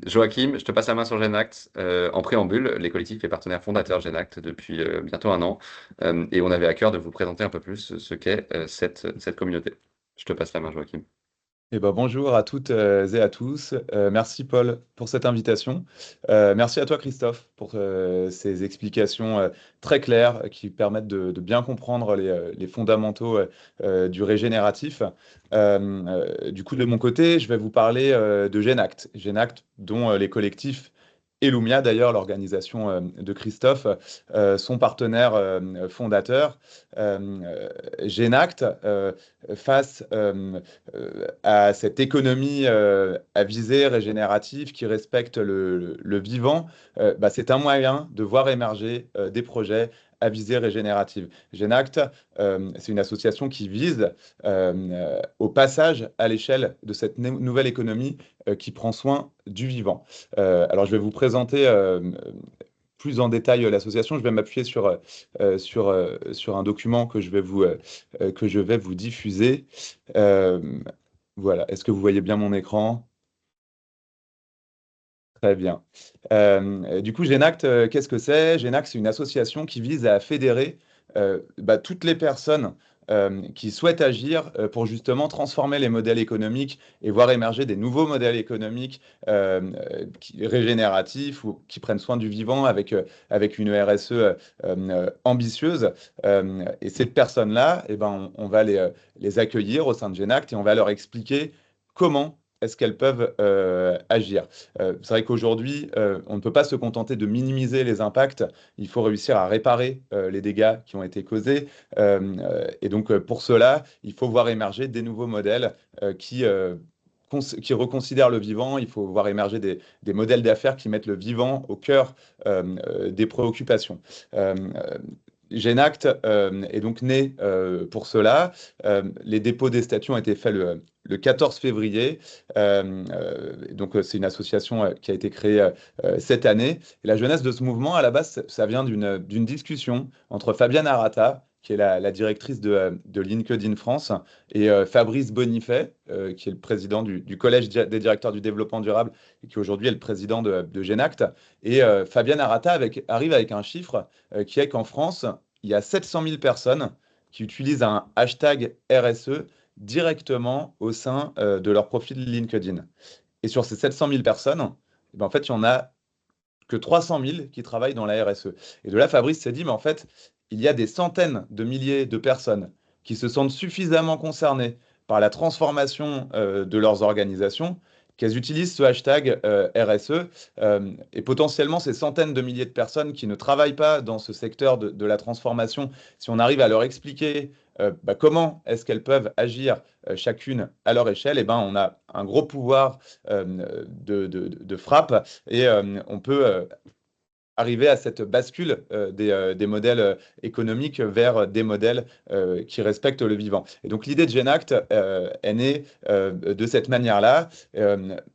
Joachim, je te passe la main sur Genact. En préambule, les collectifs et partenaires fondateurs Genact depuis bientôt un an. Et on avait à cœur de vous présenter un peu plus ce qu'est cette communauté. Je te passe la main, Joachim. Eh ben, bonjour à toutes et à tous. Merci Paul pour cette invitation. Merci à toi Christophe pour ces explications très claires qui permettent de bien comprendre les fondamentaux du régénératif. Du coup, de mon côté, je vais vous parler de Genact. Genact, dont les collectifs et Lumia, d'ailleurs, l'organisation de Christophe, sont partenaires fondateurs. Genact, face à cette économie à visée régénérative qui respecte le vivant, bah, c'est un moyen de voir émerger des projets à visée régénérative. Genact, c'est une association qui vise au passage à l'échelle de cette nouvelle économie qui prend soin du vivant. Alors, je vais vous présenter plus en détail l'association. Je vais m'appuyer sur un document que je vais vous diffuser. Euh, voilà. Est-ce que vous voyez bien mon écran? Très bien. Du coup, Genact, qu'est-ce que c'est? Genact, c'est une association qui vise à fédérer toutes les personnes qui souhaitent agir pour justement transformer les modèles économiques et voir émerger des nouveaux modèles économiques régénératifs ou qui prennent soin du vivant avec une RSE ambitieuse. Et ces personnes-là, eh ben, on va les accueillir au sein de Genact et on va leur expliquer comment est-ce qu'elles peuvent agir. C'est vrai qu'aujourd'hui, on ne peut pas se contenter de minimiser les impacts, il faut réussir à réparer les dégâts qui ont été causés. Et donc, pour cela, il faut voir émerger des nouveaux modèles qui reconsidèrent le vivant. Il faut voir émerger des modèles d'affaires qui mettent le vivant au cœur des préoccupations. Genact est donc né pour cela. Les dépôts des statuts ont été faits le 14 février. Donc, c'est une association qui a été créée cette année. Et la jeunesse de ce mouvement, à la base, ça vient d'une discussion entre Fabienne Arata, qui est la directrice de LinkedIn France, et Fabrice Bonifay, qui est le président du Collège des directeurs du développement durable et qui aujourd'hui est le président de Genact. Et Fabienne Arata arrive avec un chiffre qui est qu'en France, il y a 700 000 personnes qui utilisent un hashtag RSE directement au sein de leur profil LinkedIn. Et sur ces 700 000 personnes, eh ben, en fait, il y en a que 300 000 qui travaillent dans la RSE. Et de là, Fabrice s'est dit, mais en fait, il y a des centaines de milliers de personnes qui se sentent suffisamment concernées par la transformation de leurs organisations qu'elles utilisent ce hashtag RSE. Et potentiellement, ces centaines de milliers de personnes qui ne travaillent pas dans ce secteur de la transformation, si on arrive à leur expliquer comment est-ce qu'elles peuvent agir chacune à leur échelle, et ben, on a un gros pouvoir de frappe et on peut arriver à cette bascule des modèles économiques vers des modèles qui respectent le vivant. Et donc l'idée de Genact est née de cette manière-là.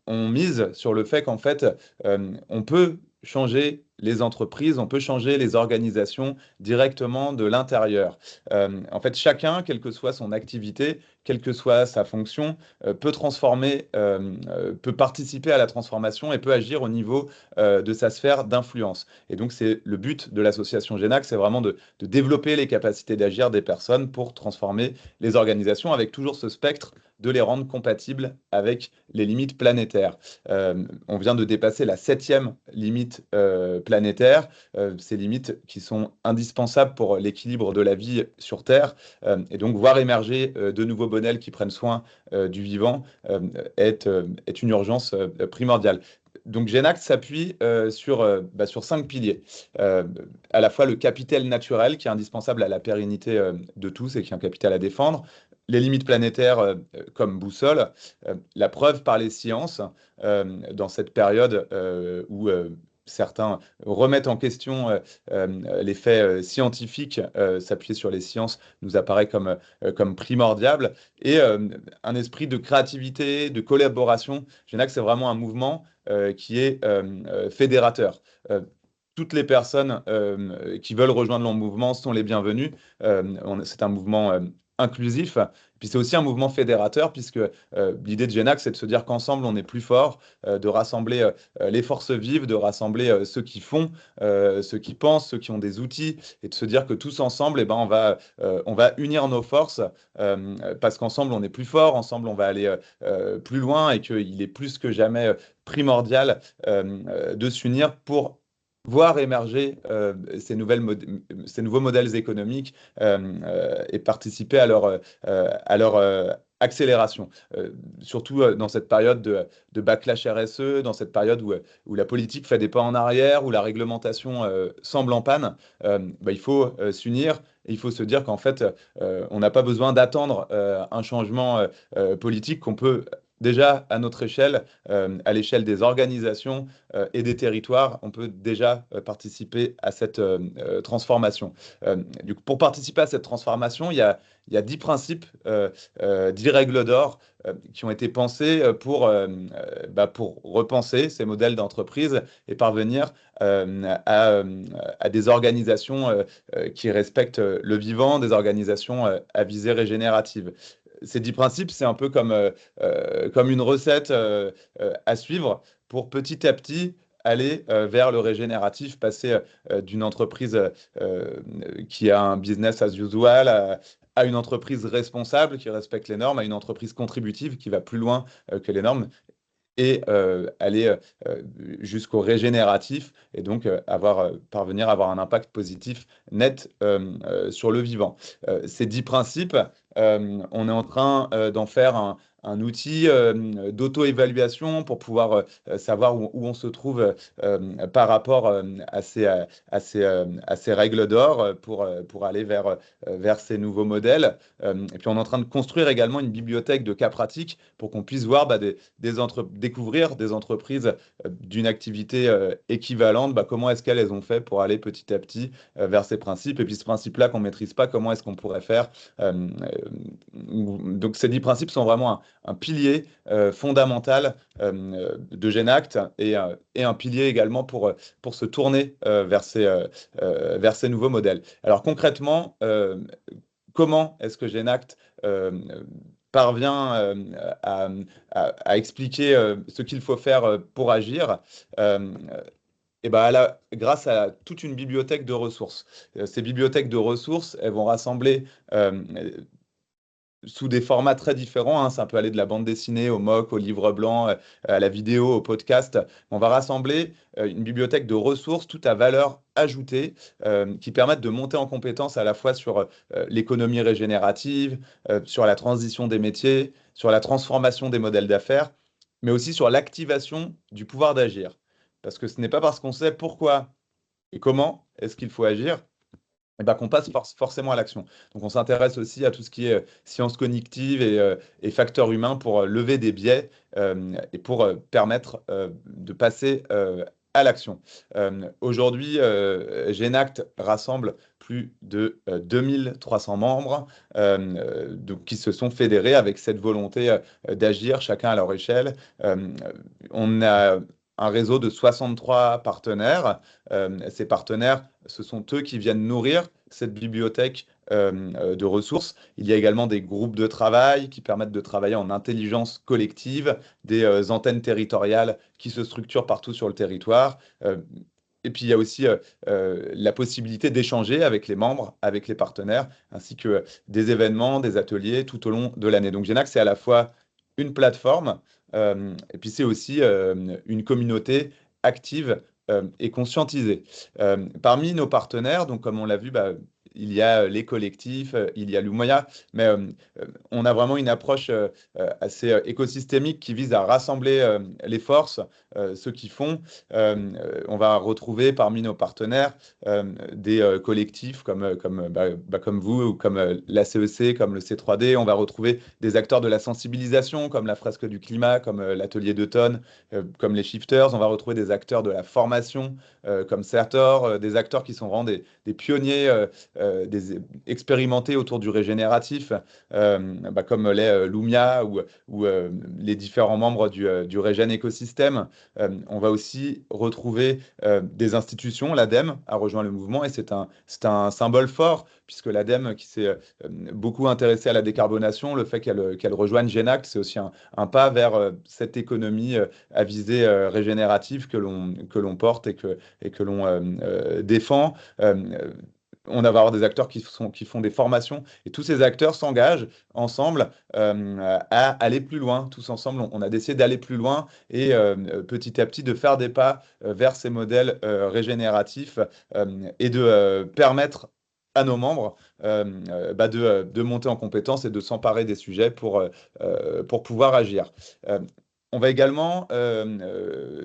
On mise sur le fait qu'en fait, on peut changer les entreprises, on peut changer les organisations directement de l'intérieur. En fait, chacun, quelle que soit son activité, quelle que soit sa fonction, peut transformer, peut participer à la transformation et peut agir au niveau de sa sphère d'influence. Et donc, c'est le but de l'association Genact, c'est vraiment de développer les capacités d'agir des personnes pour transformer les organisations avec toujours ce spectre de les rendre compatibles avec les limites planétaires. On vient de dépasser la 7e limite planétaire, ces limites qui sont indispensables pour l'équilibre de la vie sur Terre. Et donc, voir émerger de nouveaux modèles qui prennent soin du vivant est une urgence primordiale. Donc, Genact s'appuie sur 5 piliers. À la fois le capital naturel qui est indispensable à la pérennité de tous et qui est un capital à défendre, les limites planétaires comme boussole, la preuve par les sciences dans cette période où certains remettent en question les faits scientifiques, s'appuyer sur les sciences nous apparaît comme primordial, et un esprit de créativité, de collaboration. Genact, c'est vraiment un mouvement qui est fédérateur. Toutes les personnes qui veulent rejoindre le mouvement sont les bienvenues. C'est un mouvement inclusif. Puis c'est aussi un mouvement fédérateur, puisque l'idée de Genact, c'est de se dire qu'ensemble, on est plus fort, de rassembler les forces vives, de rassembler ceux qui font, ceux qui pensent, ceux qui ont des outils, et de se dire que tous ensemble, eh ben, on va unir nos forces, parce qu'ensemble, on est plus fort, ensemble, on va aller plus loin, et qu'il est plus que jamais primordial de s'unir pour voir émerger ces nouveaux modèles économiques et participer à leur accélération. Surtout dans cette période de backlash RSE, dans cette période où la politique fait des pas en arrière, où la réglementation semble en panne, il faut s'unir. Et il faut se dire qu'en fait, on n'a pas besoin d'attendre un changement politique qu'on peut déjà à notre échelle, à l'échelle des organisations et des territoires, on peut déjà participer à cette transformation. Du coup, pour participer à cette transformation, il y a 10 principes, 10 règles d'or qui ont été pensées pour repenser ces modèles d'entreprise et parvenir à des organisations qui respectent le vivant, des organisations à visée régénérative. Ces 10 principes, c'est un peu comme une recette à suivre pour petit à petit aller vers le régénératif, passer d'une entreprise qui a un business as usual à une entreprise responsable qui respecte les normes, à une entreprise contributive qui va plus loin que les normes et aller jusqu'au régénératif et donc parvenir à avoir un impact positif net sur le vivant. Ces 10 principes, on est en train d'en faire un outil d'auto-évaluation pour pouvoir savoir où on se trouve par rapport à ces règles d'or pour aller vers ces nouveaux modèles. Et puis on est en train de construire également une bibliothèque de cas pratiques pour qu'on puisse voir découvrir des entreprises d'une activité équivalente, comment est-ce qu'elles ont fait pour aller petit à petit vers ces principes. Et puis ce principe-là qu'on ne maîtrise pas, comment est-ce qu'on pourrait faire. Donc ces 10 principes sont vraiment un pilier fondamental de Genact et un pilier également pour se tourner vers ces nouveaux modèles. Alors concrètement, comment est-ce que Genact parvient à expliquer ce qu'il faut faire pour agir et grâce à toute une bibliothèque de ressources. Ces bibliothèques de ressources, elles vont rassembler sous des formats très différents, hein. Ça peut aller de la bande dessinée au MOOC, au livre blanc, à la vidéo, au podcast. On va rassembler une bibliothèque de ressources, tout à valeur ajoutée, qui permettent de monter en compétence à la fois sur l'économie régénérative, sur la transition des métiers, sur la transformation des modèles d'affaires, mais aussi sur l'activation du pouvoir d'agir. Parce que ce n'est pas parce qu'on sait pourquoi et comment est-ce qu'il faut agir qu'on passe forcément à l'action. Donc, on s'intéresse aussi à tout ce qui est sciences cognitives et facteurs humains pour lever des biais et pour permettre de passer à l'action. Aujourd'hui, Genact rassemble plus de 2300 membres qui se sont fédérés avec cette volonté d'agir chacun à leur échelle. On a un réseau de 63 partenaires. Ces partenaires, ce sont eux qui viennent nourrir cette bibliothèque de ressources. Il y a également des groupes de travail qui permettent de travailler en intelligence collective, des antennes territoriales qui se structurent partout sur le territoire. Et puis, il y a aussi la possibilité d'échanger avec les membres, avec les partenaires, ainsi que des événements, des ateliers tout au long de l'année. Donc, Genact, c'est à la fois une plateforme, et puis c'est aussi une communauté active et conscientisée. Parmi nos partenaires, donc comme on l'a vu, il y a les collectifs, il y a l'Oumoya, mais on a vraiment une approche assez écosystémique qui vise à rassembler les forces, ceux qui font. On va retrouver parmi nos partenaires des collectifs comme vous, ou comme la CEC, comme le C3D. On va retrouver des acteurs de la sensibilisation, comme la Fresque du Climat, comme l'Atelier d'Automne, comme les Shifters. On va retrouver des acteurs de la formation, comme Certor, des acteurs qui sont vraiment des pionniers expérimentés autour du régénératif, comme l'est Lumia ou les différents membres du Régène écosystème. On va aussi retrouver des institutions. L'ADEME a rejoint le mouvement et c'est un symbole fort, puisque l'ADEME, qui s'est beaucoup intéressée à la décarbonation, le fait qu'elle rejoigne Genact, c'est aussi un pas vers cette économie à visée régénérative que l'on porte et que l'on défend. On va avoir des acteurs qui font des formations et tous ces acteurs s'engagent ensemble à aller plus loin. Tous ensemble, on a décidé d'aller plus loin et petit à petit de faire des pas vers ces modèles régénératifs et de permettre à nos membres de monter en compétence et de s'emparer des sujets pour pouvoir agir. On va également,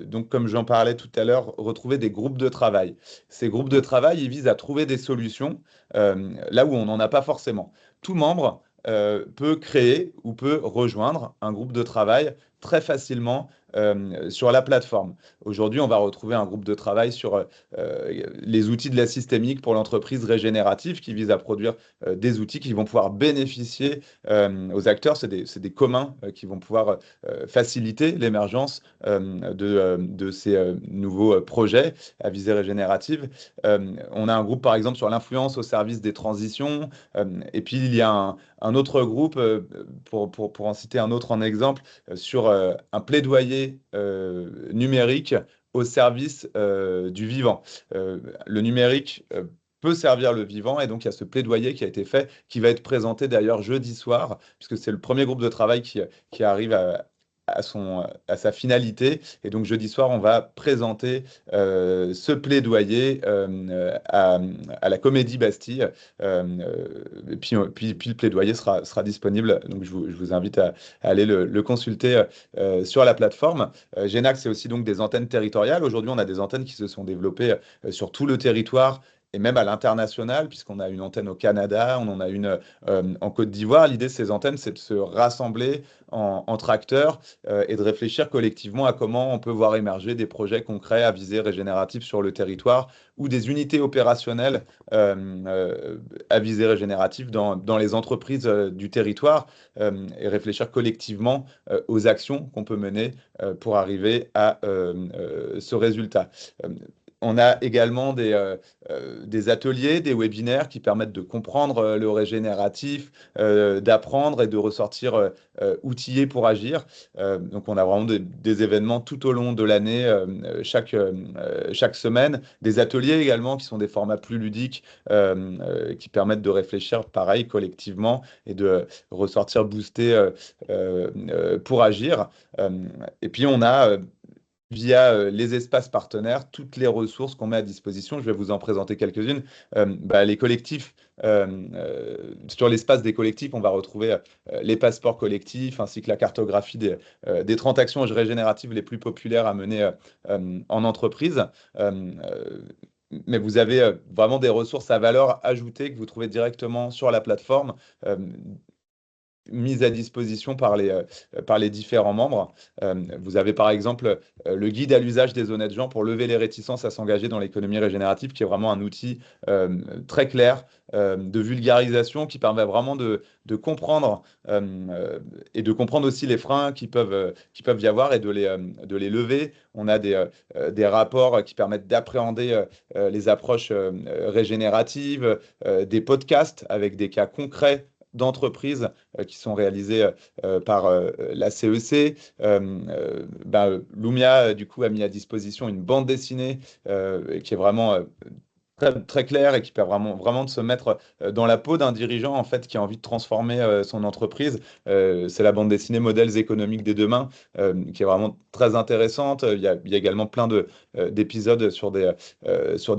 donc comme j'en parlais tout à l'heure, retrouver des groupes de travail. Ces groupes de travail, ils visent à trouver des solutions là où on n'en a pas forcément. Tout membre peut créer ou peut rejoindre un groupe de travail très facilement sur la plateforme. Aujourd'hui, on va retrouver un groupe de travail sur les outils de la systémique pour l'entreprise régénérative qui vise à produire des outils qui vont pouvoir bénéficier aux acteurs. C'est des communs qui vont pouvoir faciliter l'émergence de ces nouveaux projets à visée régénérative. On a un groupe, par exemple, sur l'influence au service des transitions. Et puis, il y a un autre groupe, pour en citer un autre en exemple, sur un plaidoyer numérique au service du vivant. Le numérique peut servir le vivant, et donc il y a ce plaidoyer qui a été fait, qui va être présenté d'ailleurs jeudi soir, puisque c'est le premier groupe de travail qui arrive à sa finalité. Et donc jeudi soir, on va présenter ce plaidoyer à la Comédie Bastille. Et puis le plaidoyer sera disponible. Donc je vous invite à aller le consulter sur la plateforme. Génac, c'est aussi donc des antennes territoriales. Aujourd'hui, on a des antennes qui se sont développées sur tout le territoire et même à l'international, puisqu'on a une antenne au Canada, on en a une en Côte d'Ivoire. L'idée de ces antennes, c'est de se rassembler entre acteurs et de réfléchir collectivement à comment on peut voir émerger des projets concrets à visée régénérative sur le territoire, ou des unités opérationnelles à visée régénérative dans les entreprises du territoire, et réfléchir collectivement aux actions qu'on peut mener pour arriver à ce résultat. On a également des ateliers, des webinaires qui permettent de comprendre le régénératif, d'apprendre et de ressortir outillé pour agir. Donc on a vraiment des événements tout au long de l'année, chaque semaine. Des ateliers également qui sont des formats plus ludiques, qui permettent de réfléchir pareil collectivement et de ressortir boosté pour agir. Et puis on a via les espaces partenaires, toutes les ressources qu'on met à disposition. Je vais vous en présenter quelques-unes. Les collectifs, sur l'espace des collectifs, on va retrouver les passeports collectifs, ainsi que la cartographie des 30 actions régénératives les plus populaires à mener en entreprise. Mais vous avez vraiment des ressources à valeur ajoutée que vous trouvez directement sur la plateforme, mise à disposition par les différents membres. Vous avez par exemple le guide à l'usage des honnêtes gens pour lever les réticences à s'engager dans l'économie régénérative, qui est vraiment un outil très clair de vulgarisation, qui permet vraiment de comprendre et de comprendre aussi les freins qui peuvent y avoir, et de les lever. On a des rapports qui permettent d'appréhender les approches régénératives, des podcasts avec des cas concrets d'entreprises qui sont réalisées par la CEC. Lumia, du coup, a mis à disposition une bande dessinée qui est vraiment très, très clair, et qui permet vraiment de se mettre dans la peau d'un dirigeant en fait qui a envie de transformer son entreprise. C'est la bande dessinée Modèles économiques des demain, qui est vraiment très intéressante. Il y a également plein d'épisodes sur des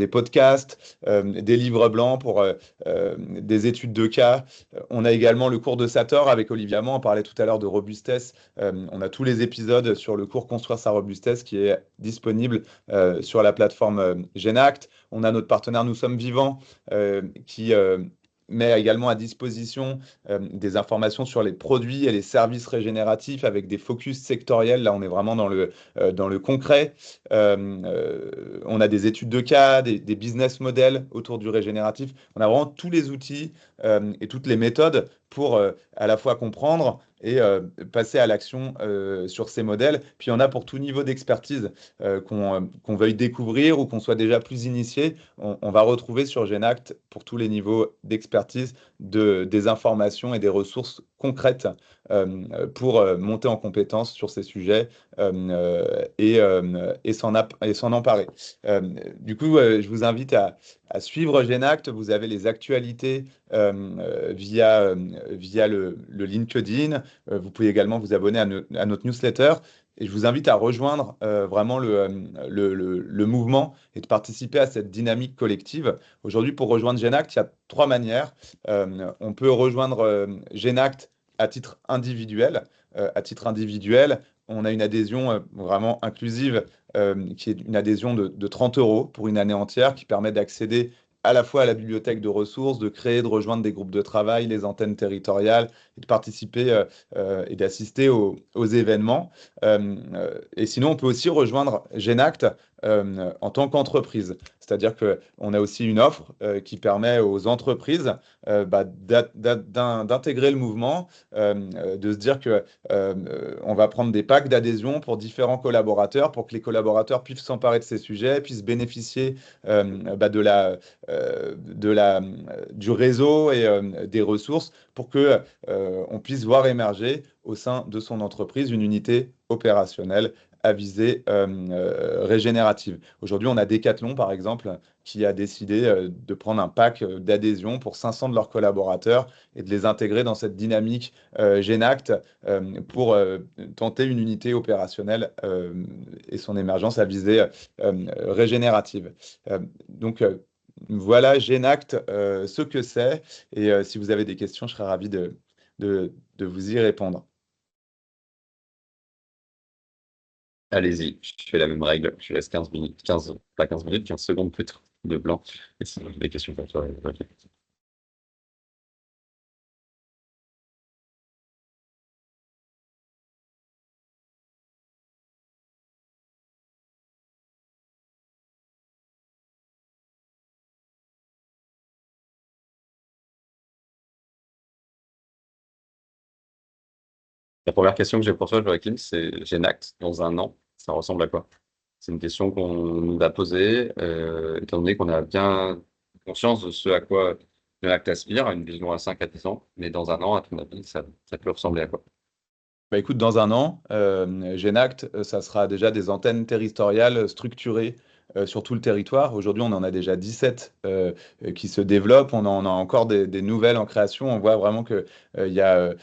podcasts, des livres blancs pour des études de cas. On a également le cours de Sator avec Olivier Amand. On parlait tout à l'heure de robustesse. On a tous les épisodes sur le cours Construire sa robustesse, qui est disponible sur la plateforme Genact. On a notre partenaire Nous sommes vivants, qui met également à disposition des informations sur les produits et les services régénératifs, avec des focus sectoriels. Là, on est vraiment dans le concret. On a des études de cas, des business models autour du régénératif. On a vraiment tous les outils et toutes les méthodes pour à la fois comprendre et passer à l'action sur ces modèles. Puis on a pour tout niveau d'expertise, qu'on veuille découvrir ou qu'on soit déjà plus initié, on va retrouver sur Genact, pour tous les niveaux d'expertise, des informations et des ressources concrètes pour monter en compétence sur ces sujets et s'en emparer. Du coup, je vous invite à suivre Genact. Vous avez les actualités via le LinkedIn. Vous pouvez également vous abonner à notre newsletter. Et je vous invite à rejoindre vraiment le mouvement, et de participer à cette dynamique collective. Aujourd'hui, pour rejoindre Genact, il y a 3 manières. On peut rejoindre Genact à titre individuel. On a une adhésion vraiment inclusive, qui est une adhésion de 30 € pour une année entière, qui permet d'accéder à la fois à la bibliothèque de ressources, de créer, de rejoindre des groupes de travail, les antennes territoriales, et de participer et d'assister aux événements. Et sinon, on peut aussi rejoindre Genact en tant qu'entreprise. C'est-à-dire qu'on a aussi une offre qui permet aux entreprises d'intégrer le mouvement, de se dire on va prendre des packs d'adhésion pour différents collaborateurs, pour que les collaborateurs puissent s'emparer de ces sujets, puissent bénéficier du réseau et des ressources, pour qu'on puisse voir émerger au sein de son entreprise une unité opérationnelle à visée régénérative. Aujourd'hui, on a Decathlon, par exemple, qui a décidé de prendre un pack d'adhésion pour 500 de leurs collaborateurs et de les intégrer dans cette dynamique Genact pour tenter une unité opérationnelle et son émergence à visée régénérative. Donc, voilà Genact, ce que c'est. Et si vous avez des questions, je serais ravi de vous y répondre. Allez-y, je fais la même règle. Je laisse 15 minutes, 15, pas 15 minutes, 15 secondes plutôt de blanc. Et sinon, j'ai des questions pour toi. Ok. La première question que j'ai pour toi, Joachim, c'est Genact dans un an, ça ressemble à quoi? C'est une question qu'on nous a posée, étant donné qu'on a bien conscience de ce à quoi Genact aspire, à une vision à 5 à 10 ans. Mais dans un an, à ton avis, ça peut ressembler à quoi? Bah, écoute, dans un an, Genact, ça sera déjà des antennes territoriales structurées sur tout le territoire. Aujourd'hui, on en a déjà 17 qui se développent. On en a encore des nouvelles en création. On voit vraiment qu'il y a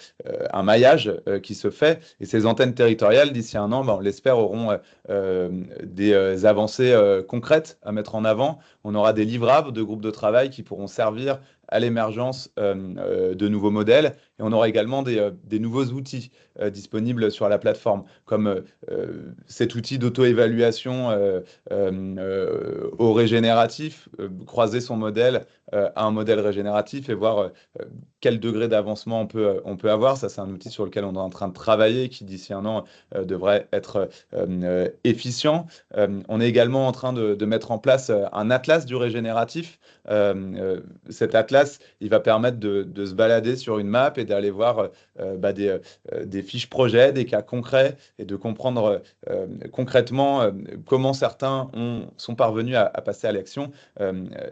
un maillage qui se fait. Et ces antennes territoriales, d'ici un an, bah, on l'espère, auront des avancées concrètes à mettre en avant. On aura des livrables de groupes de travail qui pourront servir à l'émergence de nouveaux modèles. Et on aura également des nouveaux outils disponibles sur la plateforme, comme cet outil d'auto-évaluation au régénératif, croiser son modèle à un modèle régénératif et voir quel degré d'avancement on peut avoir. Ça, c'est un outil sur lequel on est en train de travailler, qui d'ici un an devrait être efficient. On est également en train de mettre en place un atlas du régénératif. Cet atlas, il va permettre de se balader sur une map et d'aller voir des fiches projets, des cas concrets et de comprendre concrètement comment certains sont parvenus à passer à l'action.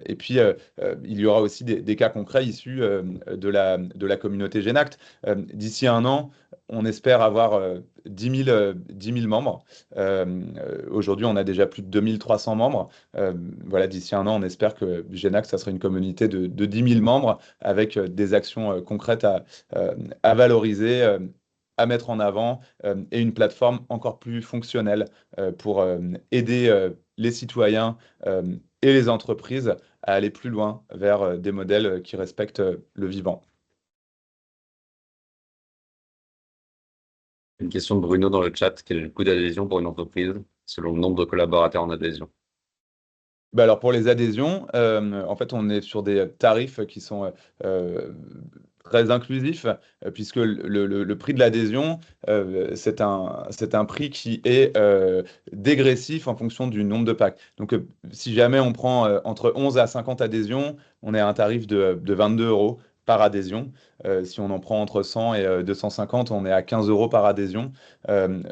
Et puis, il y aura aussi des cas concrets issus de la communauté Genact. D'ici un an, on espère avoir 10 000 membres. Aujourd'hui, on a déjà plus de 2300 membres. Voilà, d'ici un an, on espère que Genact, ça sera une communauté de 10 000 membres avec des actions concrètes à valoriser, à mettre en avant et une plateforme encore plus fonctionnelle pour aider les citoyens et les entreprises à aller plus loin vers des modèles qui respectent le vivant. Une question de Bruno dans le chat. Quel est le coût d'adhésion pour une entreprise selon le nombre de collaborateurs en adhésion? Bah alors pour les adhésions, en fait, on est sur des tarifs qui sont très inclusifs, puisque le prix de l'adhésion, c'est un prix qui est dégressif en fonction du nombre de packs. Donc, si jamais on prend entre 11 à 50 adhésions, on est à un tarif de 22 euros par adhésion. Si on en prend entre 100 et 250, on est à 15 euros par adhésion. Euh,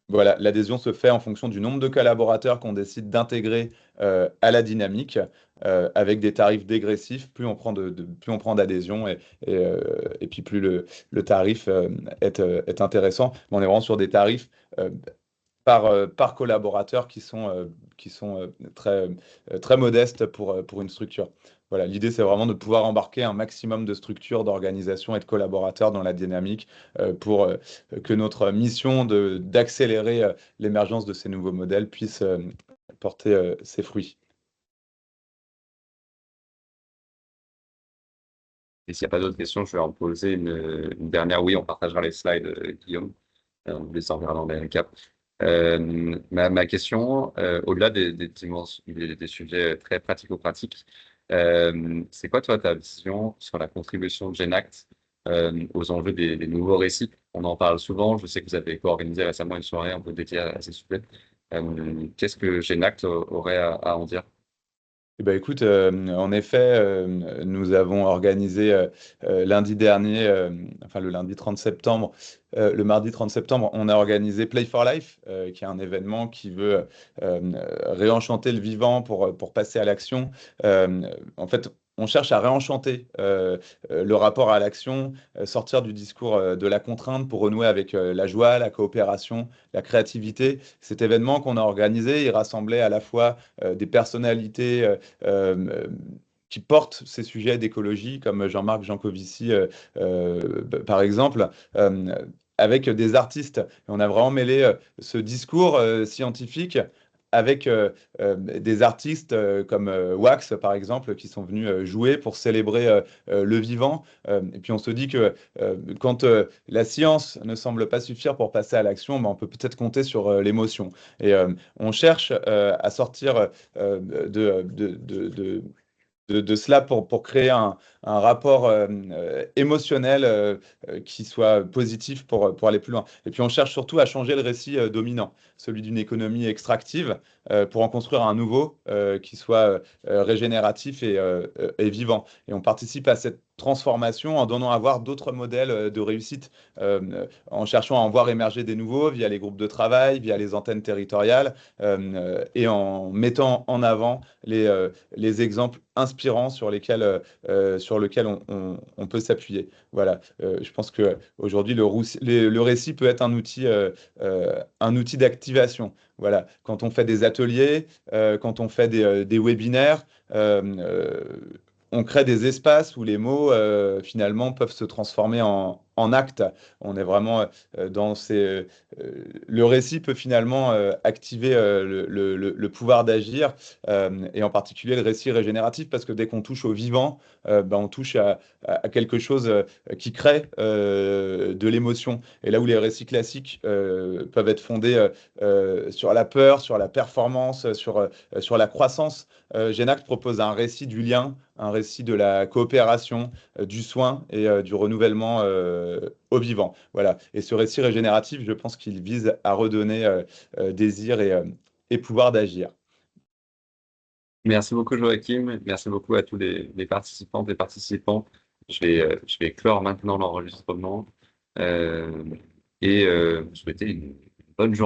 voilà, l'adhésion se fait en fonction du nombre de collaborateurs qu'on décide d'intégrer à la dynamique avec des tarifs dégressifs. Plus on prend plus on prend d'adhésion et puis plus le tarif est intéressant. Mais on est vraiment sur des tarifs par collaborateur qui sont très modestes pour une structure. Voilà, l'idée, c'est vraiment de pouvoir embarquer un maximum de structures, d'organisations et de collaborateurs dans la dynamique pour que notre mission d'accélérer l'émergence de ces nouveaux modèles puisse porter ses fruits. Et s'il n'y a pas d'autres questions, je vais en poser une dernière. Oui, on partagera les slides, Guillaume. On les enverra dans les récaps. Ma question, au-delà des sujets très pratico-pratiques, c'est quoi, toi, ta vision sur la contribution de Genact aux enjeux des nouveaux récits? On en parle souvent. Je sais que vous avez co-organisé récemment une soirée un peu dédiée à ces sujets. Qu'est-ce que Genact aurait à en dire? Eh ben, écoute, en effet, nous avons organisé lundi dernier, enfin le lundi 30 septembre, le mardi 30 septembre, on a organisé Play for Life, qui est un événement qui veut réenchanter le vivant pour passer à l'action. En fait, on cherche à réenchanter le rapport à l'action, sortir du discours de la contrainte pour renouer avec la joie, la coopération, la créativité. Cet événement qu'on a organisé, il rassemblait à la fois des personnalités qui portent ces sujets d'écologie, comme Jean-Marc Jancovici, par exemple, euh, avec des artistes. Et on a vraiment mêlé ce discours scientifique avec des artistes comme Wax, par exemple, qui sont venus jouer pour célébrer le vivant. Et puis on se dit que quand la science ne semble pas suffire pour passer à l'action, ben, on peut peut-être compter sur l'émotion. Et on cherche à sortir de cela pour créer un rapport émotionnel qui soit positif pour aller plus loin. Et puis on cherche surtout à changer le récit dominant, celui d'une économie extractive, pour en construire un nouveau qui soit régénératif et vivant. Et on participe à cette transformation en donnant à voir d'autres modèles de réussite, en cherchant à en voir émerger des nouveaux via les groupes de travail, via les antennes territoriales, et en mettant en avant les exemples inspirants sur lesquels on peut s'appuyer. Voilà. Je pense qu'aujourd'hui, le récit peut être un outil d'activation. Voilà. Quand on fait des ateliers, quand on fait des webinaires, on crée des espaces où les mots, finalement, peuvent se transformer en actes. On est vraiment dans ces... le récit peut finalement activer le pouvoir d'agir, et en particulier le récit régénératif, parce que dès qu'on touche au vivant, ben, on touche à quelque chose qui crée de l'émotion. Et là où les récits classiques peuvent être fondés sur la peur, sur la performance, sur la croissance, Génact propose un récit du lien, un récit de la coopération, du soin et du renouvellement au vivant. Voilà. Et ce récit régénératif, je pense qu'il vise à redonner désir et pouvoir d'agir. Merci beaucoup, Joachim. Merci beaucoup à tous les participantes et participants. Je vais clore maintenant l'enregistrement vous souhaiter une bonne journée.